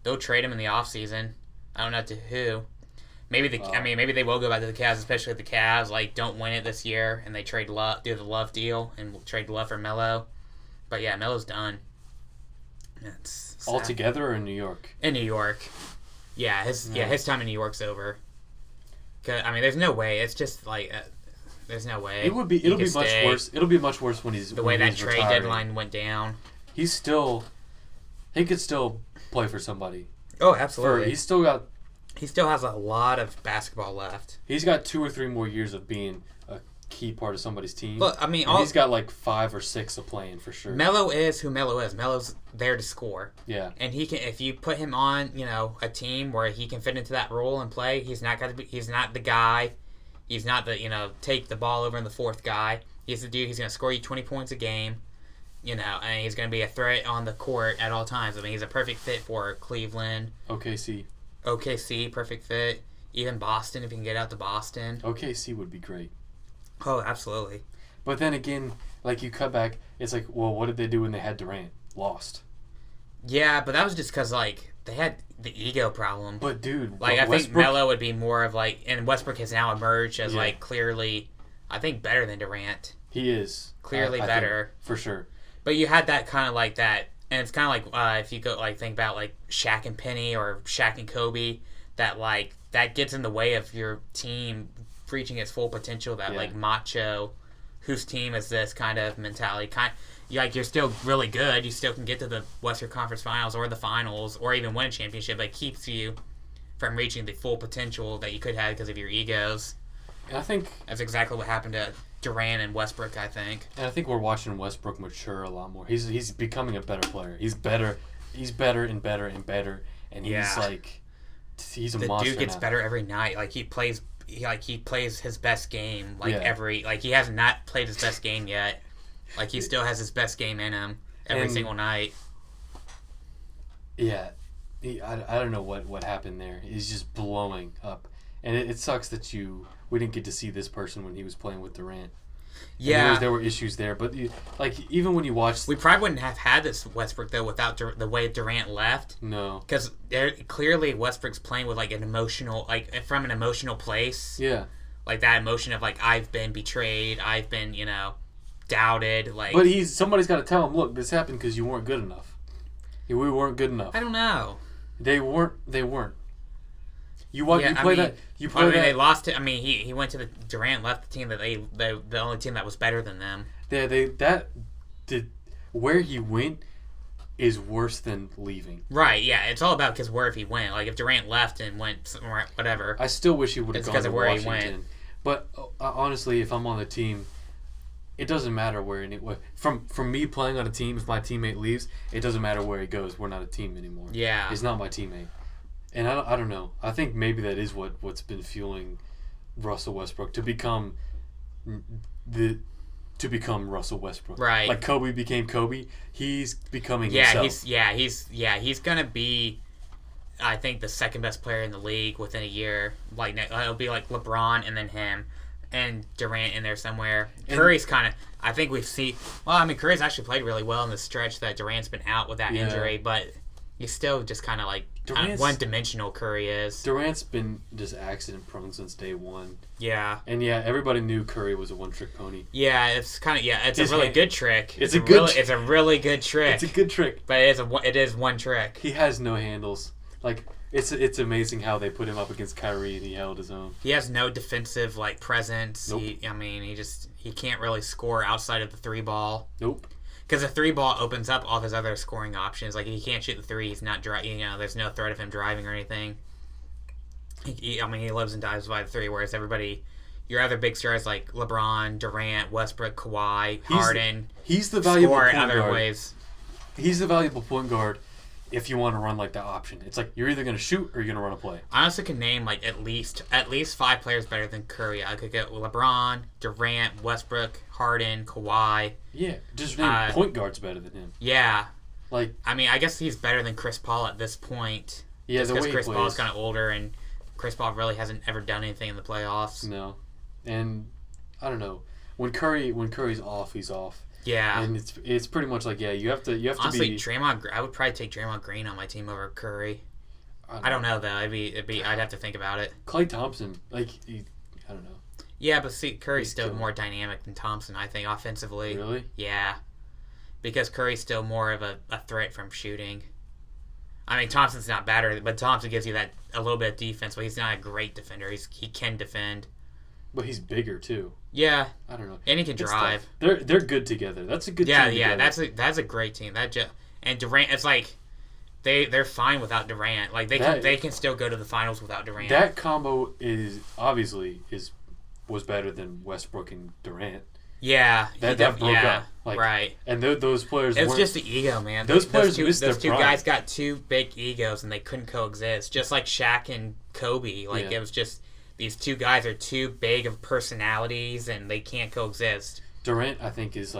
They'll trade him in the offseason. I don't know to who. Maybe maybe they will go back to the Cavs, especially if the Cavs like don't win it this year and they trade Love, do the Love deal and trade Love for Melo. But yeah, Melo's done. It's sad. All together or in New York? In New York. Yeah, his time in New York's over. I mean, there's no way. It's just like there's no way. It'll be much worse. It'll be much worse when he's the way that trade retiring. deadline went down. He could still play for somebody. Oh, absolutely. He still has a lot of basketball left. He's got 2 or 3 more years of being a key part of somebody's team. Look, I mean, he's got like 5 or 6 of playing for sure. Melo is who Melo is. Melo's there to score. Yeah. And he can, if you put him on, a team where he can fit into that role and play, he's not the guy. He's not the, take the ball over in the fourth guy. He's the dude. He's going to score you 20 points a game. And he's going to be a threat on the court at all times. I mean, he's a perfect fit for Cleveland. OKC, perfect fit. Even Boston, if you can get out to Boston. OKC would be great. Oh, absolutely. But then again, like you cut back, it's like, well, what did they do when they had Durant? Lost. Yeah, but that was just because, like, they had the ego problem. But, dude, like, I think Melo would be more of, like, and Westbrook has now emerged as, like, clearly, I think, better than Durant. He is. Clearly better. For sure. But you had that kind of like that, and it's kind of like if you go like think about like Shaq and Penny or Shaq and Kobe, that like that gets in the way of your team reaching its full potential. That like macho, whose team is this kind of mentality? You're still really good. You still can get to the Western Conference Finals or the Finals or even win a championship, but it keeps you from reaching the full potential that you could have because of your egos. And I think that's exactly what happened to Durant and Westbrook, I think. And I think we're watching Westbrook mature a lot more. He's becoming a better player. He's better and better and better. And he's like, he's a monster. The dude gets better every night. Like he plays his best game. He has not played his best game yet. Like he still has his best game in him every single night. Yeah, I don't know what happened there. He's just blowing up, and it sucks that we didn't get to see this person when he was playing with Durant. Yeah, there were issues there, but even when you watch, we probably wouldn't have had this Westbrook though without the way Durant left. No, because clearly Westbrook's playing with like an emotional, from an emotional place. Yeah, like that emotion of like I've been betrayed, I've been doubted. Like, but somebody's got to tell him, look, this happened because you weren't good enough. We weren't good enough. I don't know. They weren't. You play that. They lost it. I mean, he went to the Durant left the team that the only team that was better than them. Where he went is worse than leaving. Right, yeah. It's all about because where if he went. Like, if Durant left and went somewhere, whatever. I still wish he would have gone to where Washington. he went. But honestly, if I'm on the team, it doesn't matter where. From me playing on a team, if my teammate leaves, it doesn't matter where he goes. We're not a team anymore. Yeah. He's not my teammate. And I don't know. I think maybe that is what's been fueling Russell Westbrook to become Russell Westbrook. Right. Like Kobe became Kobe. He's becoming himself. He's gonna be, I think, the second best player in the league within a year. Like, it'll be like LeBron and then him and Durant in there somewhere. Curry's kind of, I think we've seen. Well, I mean, Curry's actually played really well in the stretch that Durant's been out with that injury, but he's still just kind of like one-dimensional. Curry is. Durant's been just accident-prone since day one. Yeah. And everybody knew Curry was a one-trick pony. Yeah, it's kind of it's a really good trick. It's a really good trick. It's a good trick, but it is one trick. He has no handles. Like, it's amazing how they put him up against Kyrie and he held his own. He has no defensive presence. Nope. He can't really score outside of the three ball. Nope. Because the three ball opens up all his other scoring options. Like, he can't shoot the three. He's not there's no threat of him driving or anything. He lives and dies by the three. Whereas your other big stars like LeBron, Durant, Westbrook, Kawhi, Harden, he's the valuable point other guard. ways. He's the valuable point guard. If you want to run like that option, it's like you're either going to shoot or you're going to run a play. I honestly can name like at least 5 players better than Curry. I could get LeBron, Durant, Westbrook, Harden, Kawhi. Yeah, just name point guards better than him. Yeah, like I guess he's better than Chris Paul at this point. Yeah, just because Chris Paul's kind of older and Chris Paul really hasn't ever done anything in the playoffs. No, and I don't know when Curry's off, he's off. Yeah, and it's pretty much like you have to honestly, to be. Draymond, I would probably take Draymond Green on my team over Curry. I don't know though. I'd have to think about it. Klay Thompson, I don't know. Yeah, but see, Curry's still more dynamic than Thompson, I think, offensively. Really? Yeah, because Curry's still more of a threat from shooting. I mean, Thompson's not better, but Thompson gives you that a little bit of defense, but he's not a great defender. He can defend. But he's bigger too. Yeah, I don't know. And he can drive. They're good together. That's a good team. Yeah, that's a great team. And Durant, it's like they're fine without Durant. Like they can still go to the finals without Durant. That combo was better than Westbrook and Durant. Yeah, that broke up. Right. And those players. It's just the ego, man. Those players those two prime. guys got two big egos and they couldn't coexist. Just like Shaq and Kobe. It was just. These two guys are too big of personalities, and they can't coexist. Durant, I think, is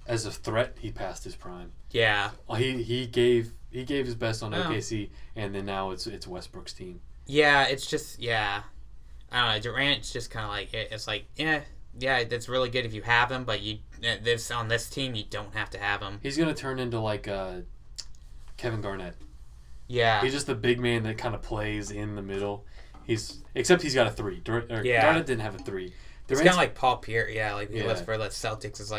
as a threat, he passed his prime. Yeah. Well, he gave his best on OKC, and then now it's Westbrook's team. Yeah, it's just I don't know. Durant's just kind of it's that's really good if you have him, but on this team you don't have to have him. He's gonna turn into Kevin Garnett. Yeah. He's just the big man that kind of plays in the middle. Except he's got a 3. Garnett didn't have a 3. It's kind of like Paul Pierce. Yeah, he was for the Celtics. Is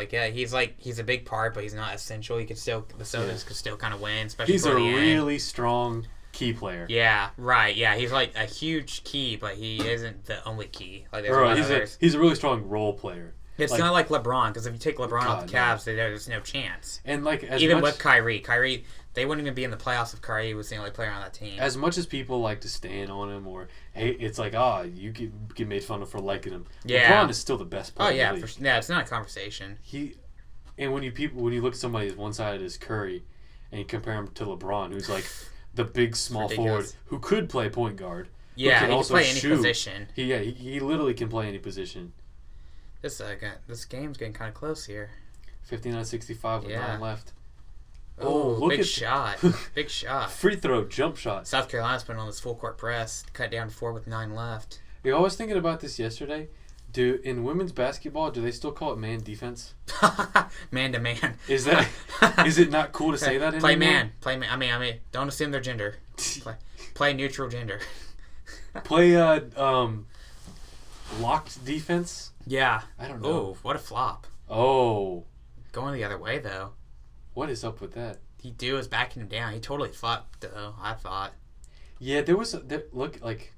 he's a big part, but he's not essential. The Celtics could still kind of win, especially he's for the end. Really strong key player. Yeah, right. Yeah, he's like a huge key, but he isn't the only key. He's a really strong role player. It's not like LeBron, because if you take LeBron off the Cavs, there's no chance. And with Kyrie, they wouldn't even be in the playoffs if Kyrie was the only player on that team. As much as people like to stand on him or hate, it's you get made fun of for liking him. Yeah. LeBron is still the best player. Oh yeah, it's not a conversation. When you look at somebody as one-sided as Curry, and you compare him to LeBron, who's the big small forward who could play point guard. Yeah, he can play any position. He literally can play any position. This game's getting kind of close here. 59-65 with 9 left. Oh, big shot. Big shot. Free throw, jump shot. South Carolina's putting on this full court press. Cut down to 4 with 9 left. I was thinking about this yesterday. In women's basketball, do they still call it man defense? Man to man. Is it not cool to say that anymore? Play man. I mean, don't assume their gender. Play neutral gender. Play locked defense. Yeah. I don't know. Oh, what a flop. Oh. Going the other way, though. What is up with that? He was backing him down. He totally flopped, though, I thought. Yeah, there was... look, like...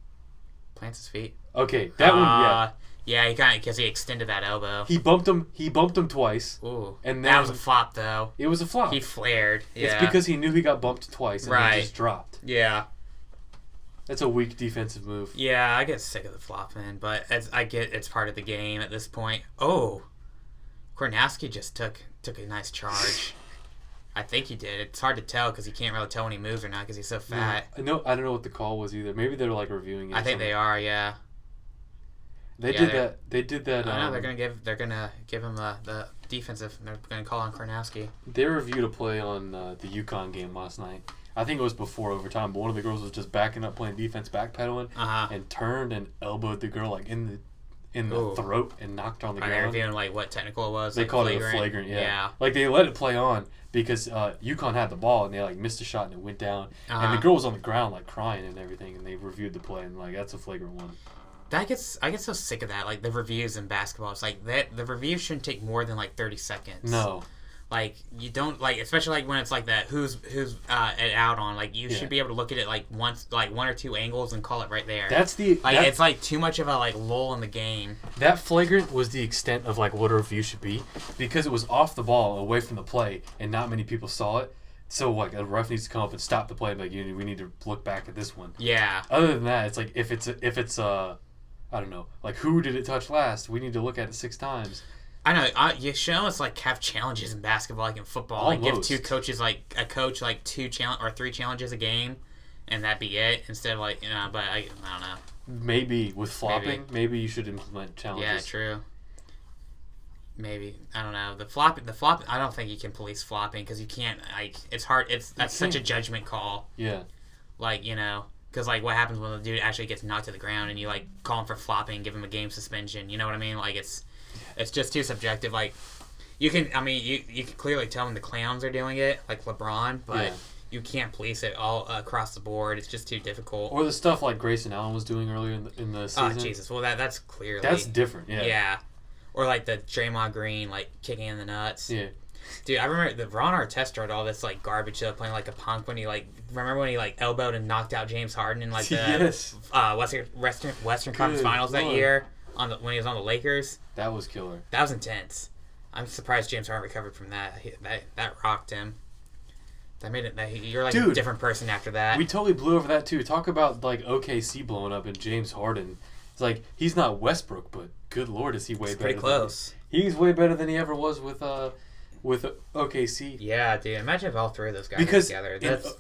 Plants his feet. Okay, that one, yeah. Yeah, he kind of... Because he extended that elbow. He bumped him twice. Ooh. And then, that was a flop, though. It was a flop. He flared. Yeah. It's because he knew he got bumped twice and he just dropped. Yeah. That's a weak defensive move. Yeah, I get sick of the flopping, but I get it's part of the game at this point. Oh, Kornowski just took a nice charge. I think he did. It's hard to tell because you can't really tell when he moves or not because he's so fat. Yeah. I don't know what the call was either. Maybe they're like reviewing it. I think they are. Yeah. They did that. I know they're gonna give him the defensive. They're gonna call on Kornowski. They reviewed a play on the UConn game last night. I think it was before overtime, but one of the girls was just backing up, playing defense, backpedaling, and turned and elbowed the girl like in the throat and knocked her on the ground. They're reviewing like what technical it was. They like called it a flagrant. Yeah. Like they let it play on because UConn had the ball and they like missed a shot and it went down, and the girl was on the ground like crying and everything, and they reviewed the play and like that's a flagrant one. I get so sick of that. Like the reviews in basketball, it's like that the review shouldn't take more than like 30 seconds. No. Like you don't like, especially like when it's like that. Who's it out on? Like you should be able to look at it like once, like one or two angles, and call it right there. It's like too much of a like lull in the game. That flagrant was the extent of like what a review should be because it was off the ball, away from the play, and not many people saw it. So like a ref needs to come up and stop the play. And, like we need to look back at this one. Yeah. Other than that, it's like if it's I don't know, like who did it touch last? We need to look at it 6 times. I know. You should almost like have challenges in basketball, like in football. Almost. Like give two coaches, like a coach, like 2 or 3 challenges a game, and that be it. Instead of like, but I don't know. Maybe with flopping, maybe you should implement challenges. Yeah, true. Maybe I don't know the flop. I don't think you can police flopping because you can't. Like it's hard. That's such a judgment call. Yeah. Like because like what happens when the dude actually gets knocked to the ground and you like call him for flopping, give him a game suspension. You know what I mean? Like it's just too subjective. Like you can clearly tell when the clowns are doing it, like LeBron, but you can't police it all across the board. It's just too difficult. Or the stuff like Grayson Allen was doing earlier in the season. Oh Jesus! Well, that's clearly different. Yeah. Yeah. Or like the Draymond Green like kicking in the nuts. Yeah. Dude, I remember the Ron Artest wrote all this like garbage playing like a punk when he like remember when he like elbowed and knocked out James Harden in like the Western Conference Finals that year when he was on the Lakers. That was killer. That was intense. I'm surprised James Harden recovered from that. That rocked him. That made it. You're like a different person after that. We totally blew over that too. Talk about like OKC blowing up and James Harden. It's like he's not Westbrook, but good lord, is he way better? Pretty close. He's way better than he ever was with OKC. Yeah, dude. Imagine if all 3 of those guys were together.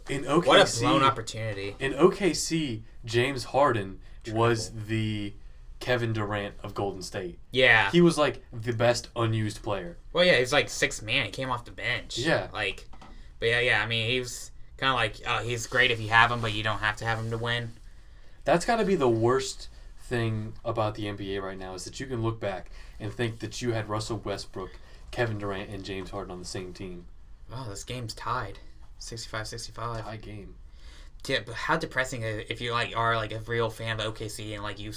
In OKC, what a blown opportunity. In OKC, James Harden was the Kevin Durant of Golden State. Yeah. He was like the best unused player. Well, yeah, he's like 6th man. He came off the bench. Yeah. But yeah. I mean, he was kind of like he's great if you have him, but you don't have to have him to win. That's got to be the worst thing about the NBA right now is that you can look back and think that you had Russell Westbrook, Kevin Durant, and James Harden on the same team. Oh, this game's tied. 65-65. Tie game. Yeah, but how depressing if you are a real fan of OKC and like you've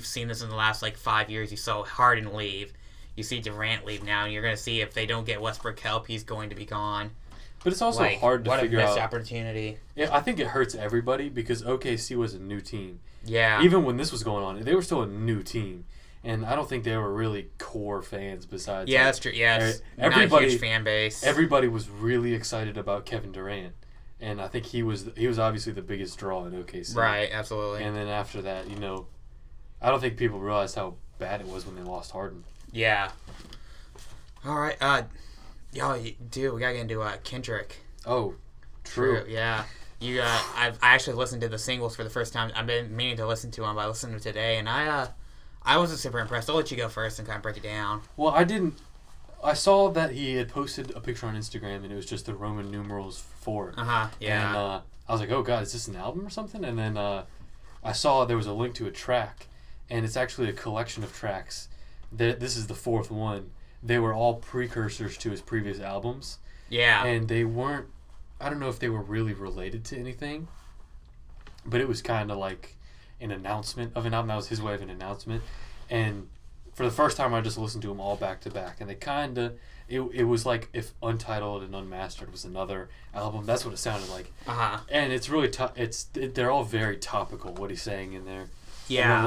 seen this in the last 5 years. You saw Harden leave, you see Durant leave now, and you're gonna see if they don't get Westbrook help, he's going to be gone. But it's also hard to figure out. What a missed opportunity. Yeah, I think it hurts everybody because OKC was a new team. Yeah. Even when this was going on, they were still a new team. And I don't think they were really core fans besides. Yeah, that's true. Yeah, everybody, not a huge fan base. Everybody was really excited about Kevin Durant. And I think he was obviously the biggest draw in OKC. Right, absolutely. And then after that, I don't think people realized how bad it was when they lost Harden. Yeah. All right. Dude, we gotta get into Kendrick. Oh, true. Yeah. I actually listened to the singles for the first time. I've been meaning to listen to them, but I listened to them today, and I wasn't super impressed. I'll let you go first and kind of break it down. Well, I didn't. I saw that he had posted a picture on Instagram, and it was just the Roman numerals 4. Yeah. And I was like, oh god, is this an album or something? And then I saw there was a link to a track, and it's actually a collection of tracks. This is the 4th one. They were all precursors to his previous albums. Yeah. And they weren't. I don't know if they were really related to anything, but it was kind of like an announcement of an album. That was his way of an announcement. And for the first time, I just listened to them all back to back, and they kind of it was like if Untitled and Unmastered was another album. That's what it sounded like. And it's really they're all very topical. What he's saying in there. Yeah. And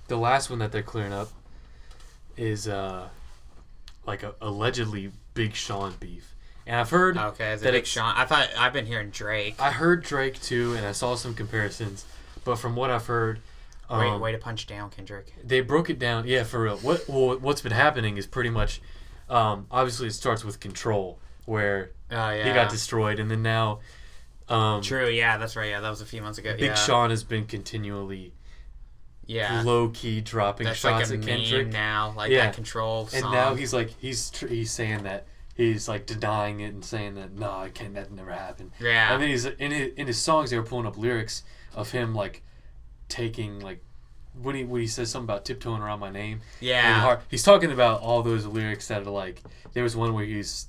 the last one that they're clearing up is like a allegedly Big Sean beef. And I've heard is it Big Sean? I've been hearing Drake. I heard Drake too, and I saw some comparisons. But from what I've heard, way to punch down Kendrick. They broke it down, yeah, for real. What's been happening is pretty much, obviously it starts with Control, where he got destroyed, and then now. True, yeah, that's right. Yeah, that was a few months ago. Big Sean has been continually. Yeah. Low key dropping that's shots like at Kendrick meme now, like that Control song. And now he's like he's saying that. He's like denying it and saying that that never happened. Yeah. And then he's in his songs they were pulling up lyrics of him like taking like when he says something about tiptoeing around my name. Yeah. He's talking about all those lyrics that are like there was one where he's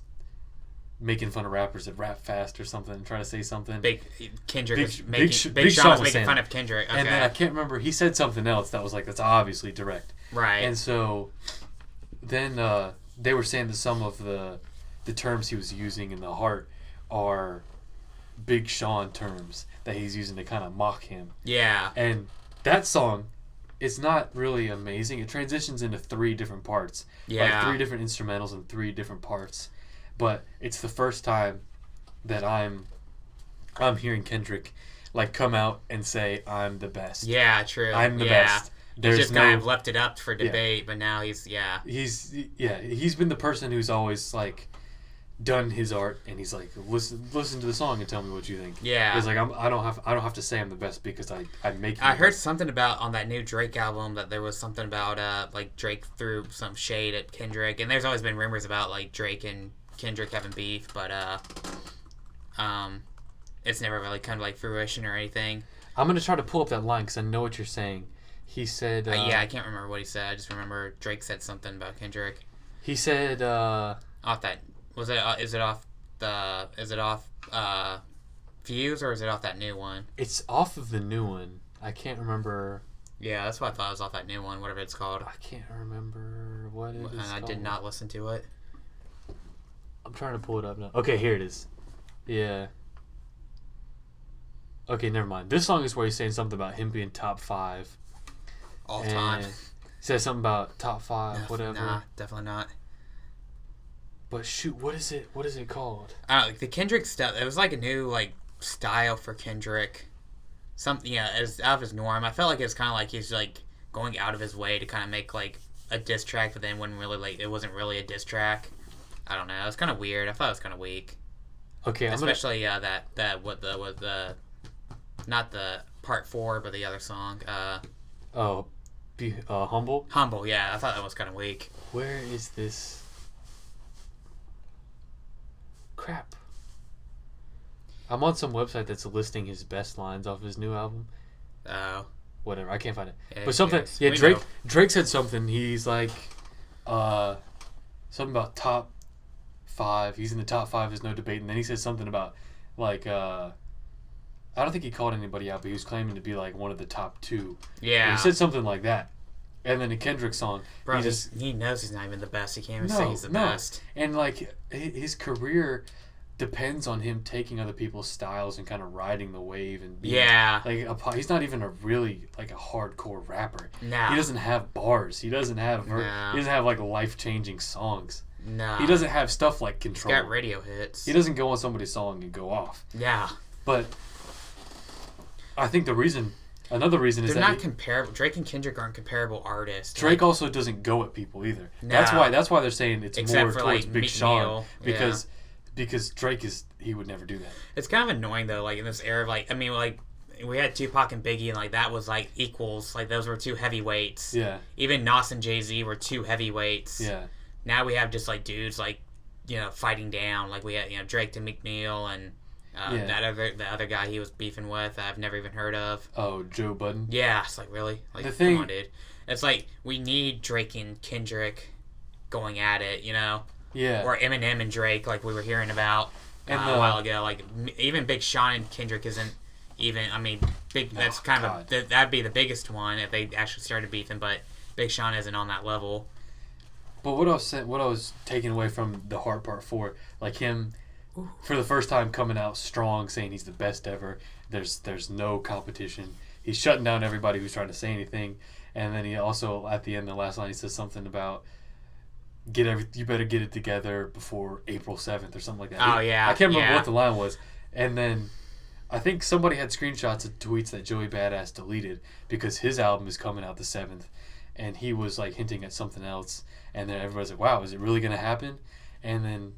making fun of rappers that rap fast or something, trying to say something. Big Sean was making fun of Kendrick. Okay. And then I can't remember. He said something else that was like that's obviously direct. Right. And so then they were saying that some of the terms he was using in the heart are Big Sean terms that he's using to kind of mock him. Yeah. And that song is not really amazing. It transitions into 3 different parts. Yeah. Like 3 different instrumentals and 3 different parts. But it's the first time that I'm hearing Kendrick like come out and say I'm the best. Yeah, true. I'm the best. He's just kind of left it up for debate, but now he's been the person who's always like done his art, and he's like listen to the song and tell me what you think. Yeah, he's like I don't have to say I'm the best because I make. I heard something about on that new Drake album that there was something about like Drake threw some shade at Kendrick, and there's always been rumors about like Drake and Kendrick having beef, but it's never really come to like fruition or anything. I'm gonna try to pull up that line because I know what you're saying. He said I can't remember what he said. I just remember Drake said something about Kendrick. He said off that was it is it off Fuse or is it off that new one? It's off of the new one. I can't remember. Yeah, that's what I thought it was off that new one, whatever it's called. I can't remember what it is called. I did not listen to it. I'm trying to pull it up now. Okay, here it is. Yeah. Okay, never mind. This song is where he's saying something about him being top 5. All time. Says something about top 5, whatever. Nah, definitely not. But shoot, what is it? What is it called? Like the Kendrick stuff. It was like a new like style for Kendrick. Something, it's out of his norm. I felt like it's kind of like he's like going out of his way to kind of make like a diss track, but then when really like it wasn't really a diss track. I don't know. It was kind of weird. I thought it was kind of weak. Okay, especially that not the part 4, but the other song. Humble. Humble, yeah. I thought that was kind of weak. Where is this? Crap. I'm on some website that's listing his best lines off his new album. Oh. Whatever, I can't find it. Yeah, but something, Drake said something. He's like, something about top 5. He's in the top 5. There's no debate. And then he said something about like, I don't think he called anybody out, but he was claiming to be like one of the top 2. Yeah. And he said something like that. And then the Kendrick song, bro, he knows he's not even the best. He can't even say he's the best. And like his career depends on him taking other people's styles and kind of riding the wave and being, like he's not even a really like a hardcore rapper. No. He doesn't have bars. He doesn't have like life-changing songs. No. He doesn't have stuff like Control. He's got radio hits. He doesn't go on somebody's song and go off. Yeah. But I think another reason is they're that not comparable. Drake and Kendrick aren't comparable artists. Drake also doesn't go at people either. No. That's why they're saying it's more towards like Big Sean because Drake he would never do that. It's kind of annoying though, like in this era of like we had Tupac and Biggie and like that was like equals, like those were 2 heavyweights. Yeah. Even Nas and Jay-Z were 2 heavyweights. Yeah. Now we have just like dudes like fighting down, like we had Drake to McNeil and the other guy he was beefing with I've never even heard of. Oh, Joe Budden? Yeah, it's like really? Like come on, dude. It's like we need Drake and Kendrick going at it, Yeah. Or Eminem and Drake like we were hearing about a while ago. Like even Big Sean and Kendrick isn't even, I mean, that's kind of that'd be the biggest one if they actually started beefing. But Big Sean isn't on that level. But what I was taking away from the Heart Part 4, like him, for the first time coming out strong, saying he's the best ever. There's no competition. He's shutting down everybody who's trying to say anything. And then he also, at the end, the last line, he says something about you better get it together before April 7th or something like that. Oh, yeah. I can't remember what the line was. And then I think somebody had screenshots of tweets that Joey Badass deleted because his album is coming out the 7th. And he was like hinting at something else. And then everybody's like, wow, is it really going to happen? And then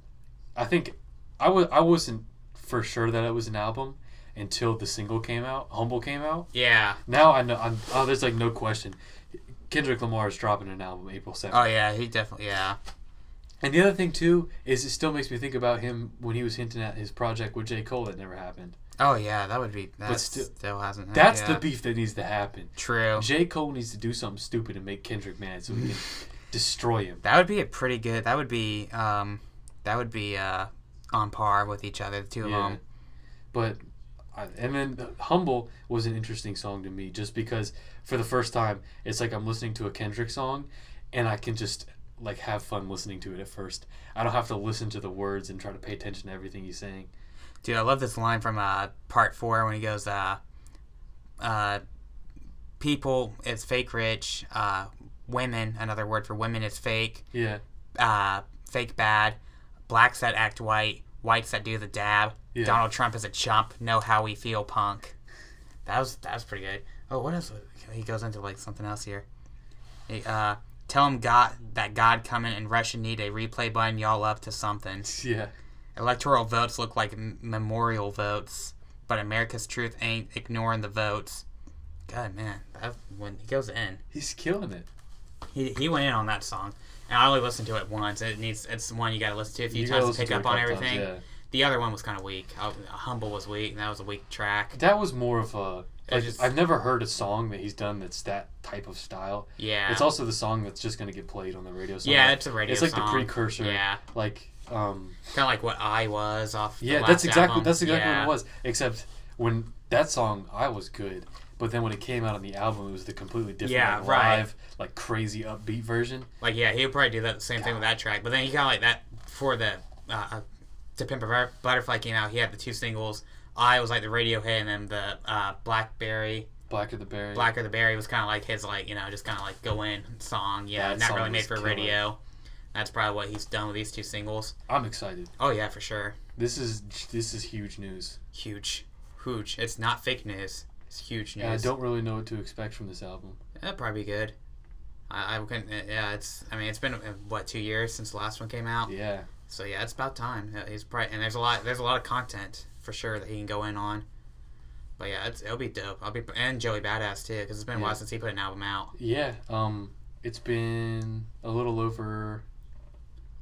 I think I wasn't for sure that it was an album until the single came out, Humble came out. Yeah. Now I know. There's like no question. Kendrick Lamar is dropping an album April 7th. Oh yeah, he definitely And the other thing too is it still makes me think about him when he was hinting at his project with J. Cole that never happened. Oh yeah, that would be. That still hasn't happened. That's the beef that needs to happen. True. J. Cole needs to do something stupid and make Kendrick mad so we can destroy him. That would be a pretty good. That would be on par with each other, the two of them. But. And then Humble was an interesting song to me just because for the first time it's like I'm listening to a Kendrick song and I can just like have fun listening to it at first. I don't have to listen to the words and try to pay attention to everything he's saying. Dude, I love this line from Part 4 when he goes, people, it's fake rich. Women, another word for women is fake. Yeah. Fake bad. Blacks that act white. Whites that do the dab. Yeah. Donald Trump is a chump. Know how we feel, punk. That was pretty good. Oh, what else? He goes into like something else here. Tell him that God coming and Russia need a replay button. Y'all up to something. Yeah. Electoral votes look like memorial votes, but America's truth ain't ignoring the votes. God, man, when he goes in, he's killing it. He went in on that song, and I only listened to it once. It's one you got to listen to a few times to pick up on everything. Times, yeah. The other one was kind of weak. Humble was weak, and that was a weak track. That was more of a... I've never heard a song that he's done that's that type of style. Yeah. It's also the song that's just going to get played on the radio. Yeah, it's a radio song. It's like the precursor. Yeah. Like... kind of like what I Was off the last that's exactly album. That's exactly what it was. Except when that song, I was good. But then when it came out on the album, it was the completely different live, like crazy upbeat version. Like, yeah, he would probably do that same thing with that track. But then he kind of like that for the... To Pimp a Butterfly came out, he had the two singles. I was like the radio hit, and then the Blacker the Berry was kind of like his, like, just kind of like go in song, not really made for radio. That's probably what he's done with these two singles. I'm excited. Oh yeah, for sure. This is huge news. Huge. It's not fake news. It's huge news. And I don't really know what to expect from this album. That'd probably be good. I couldn't. Yeah, it's been 2 years since the last one came out. Yeah. So yeah, it's about time. He's probably, and there's a lot of content for sure that he can go in on. But yeah, it'll be dope. And Joey Badass too, because it's been a while since he put an album out. Yeah. It's been a little over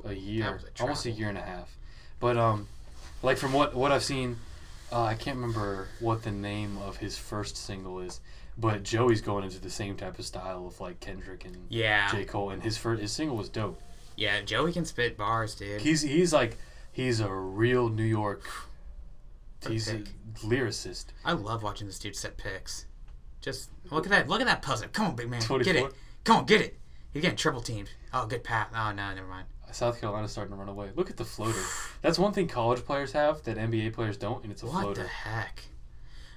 a year, almost a year and a half. But like from what I've seen, I can't remember what the name of his first single is. But Joey's going into the same type of style of like Kendrick and J. Cole, and his single was dope. Yeah, Joey can spit bars, dude. He's a real New York. He's a lyricist. I love watching this dude set picks. Just look at that puzzle. Come on, big man, 24? Get it. Come on, get it. He's getting triple teamed. Oh, good pass. Oh no, never mind. South Carolina's starting to run away. Look at the floater. That's one thing college players have that NBA players don't, and it's a floater. What the heck?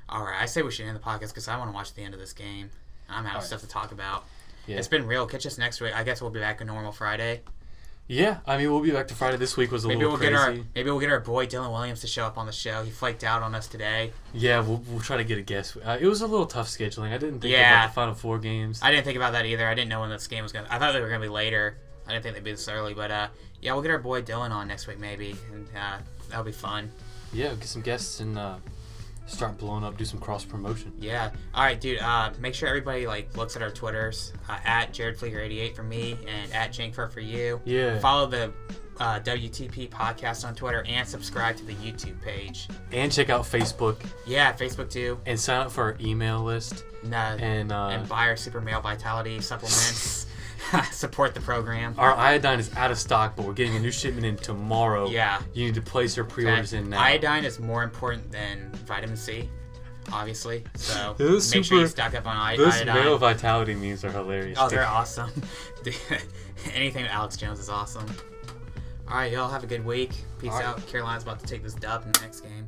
All right, I say we should end the podcast because I want to watch the end of this game. I'm out of stuff to talk about. Yeah. It's been real. Catch us next week. I guess we'll be back on normal Friday. Yeah, I mean, we'll be back to Friday. This week was a little crazy. Maybe we'll get our boy Dylan Williams to show up on the show. He flaked out on us today. Yeah, we'll try to get a guest. It was a little tough scheduling. I didn't think about the Final Four games. I didn't think about that either. I didn't know when this game was going to... I thought they were going to be later. I didn't think they'd be this early. But, yeah, we'll get our boy Dylan on next week maybe. And that'll be fun. Yeah, we'll get some guests and start blowing up, do some cross-promotion. Yeah. All right, dude. Make sure everybody looks at our Twitters. At JaredFleeger88 for me and at Jankfer for you. Yeah. Follow the WTP Podcast on Twitter and subscribe to the YouTube page. And check out Facebook. Yeah, Facebook too. And sign up for our email list. And buy our Super Male Vitality supplements. Support the program. Our iodine is out of stock, but we're getting a new shipment in tomorrow. Yeah. You need to place your pre-orders in now. Iodine is more important than vitamin C. obviously. So make sure you stock up on iodine. Those male vitality memes are hilarious. Oh, they're awesome. Anything with Alex Jones is awesome. All right, y'all have a good week. Peace out. Carolina's about to take this dub in the next game.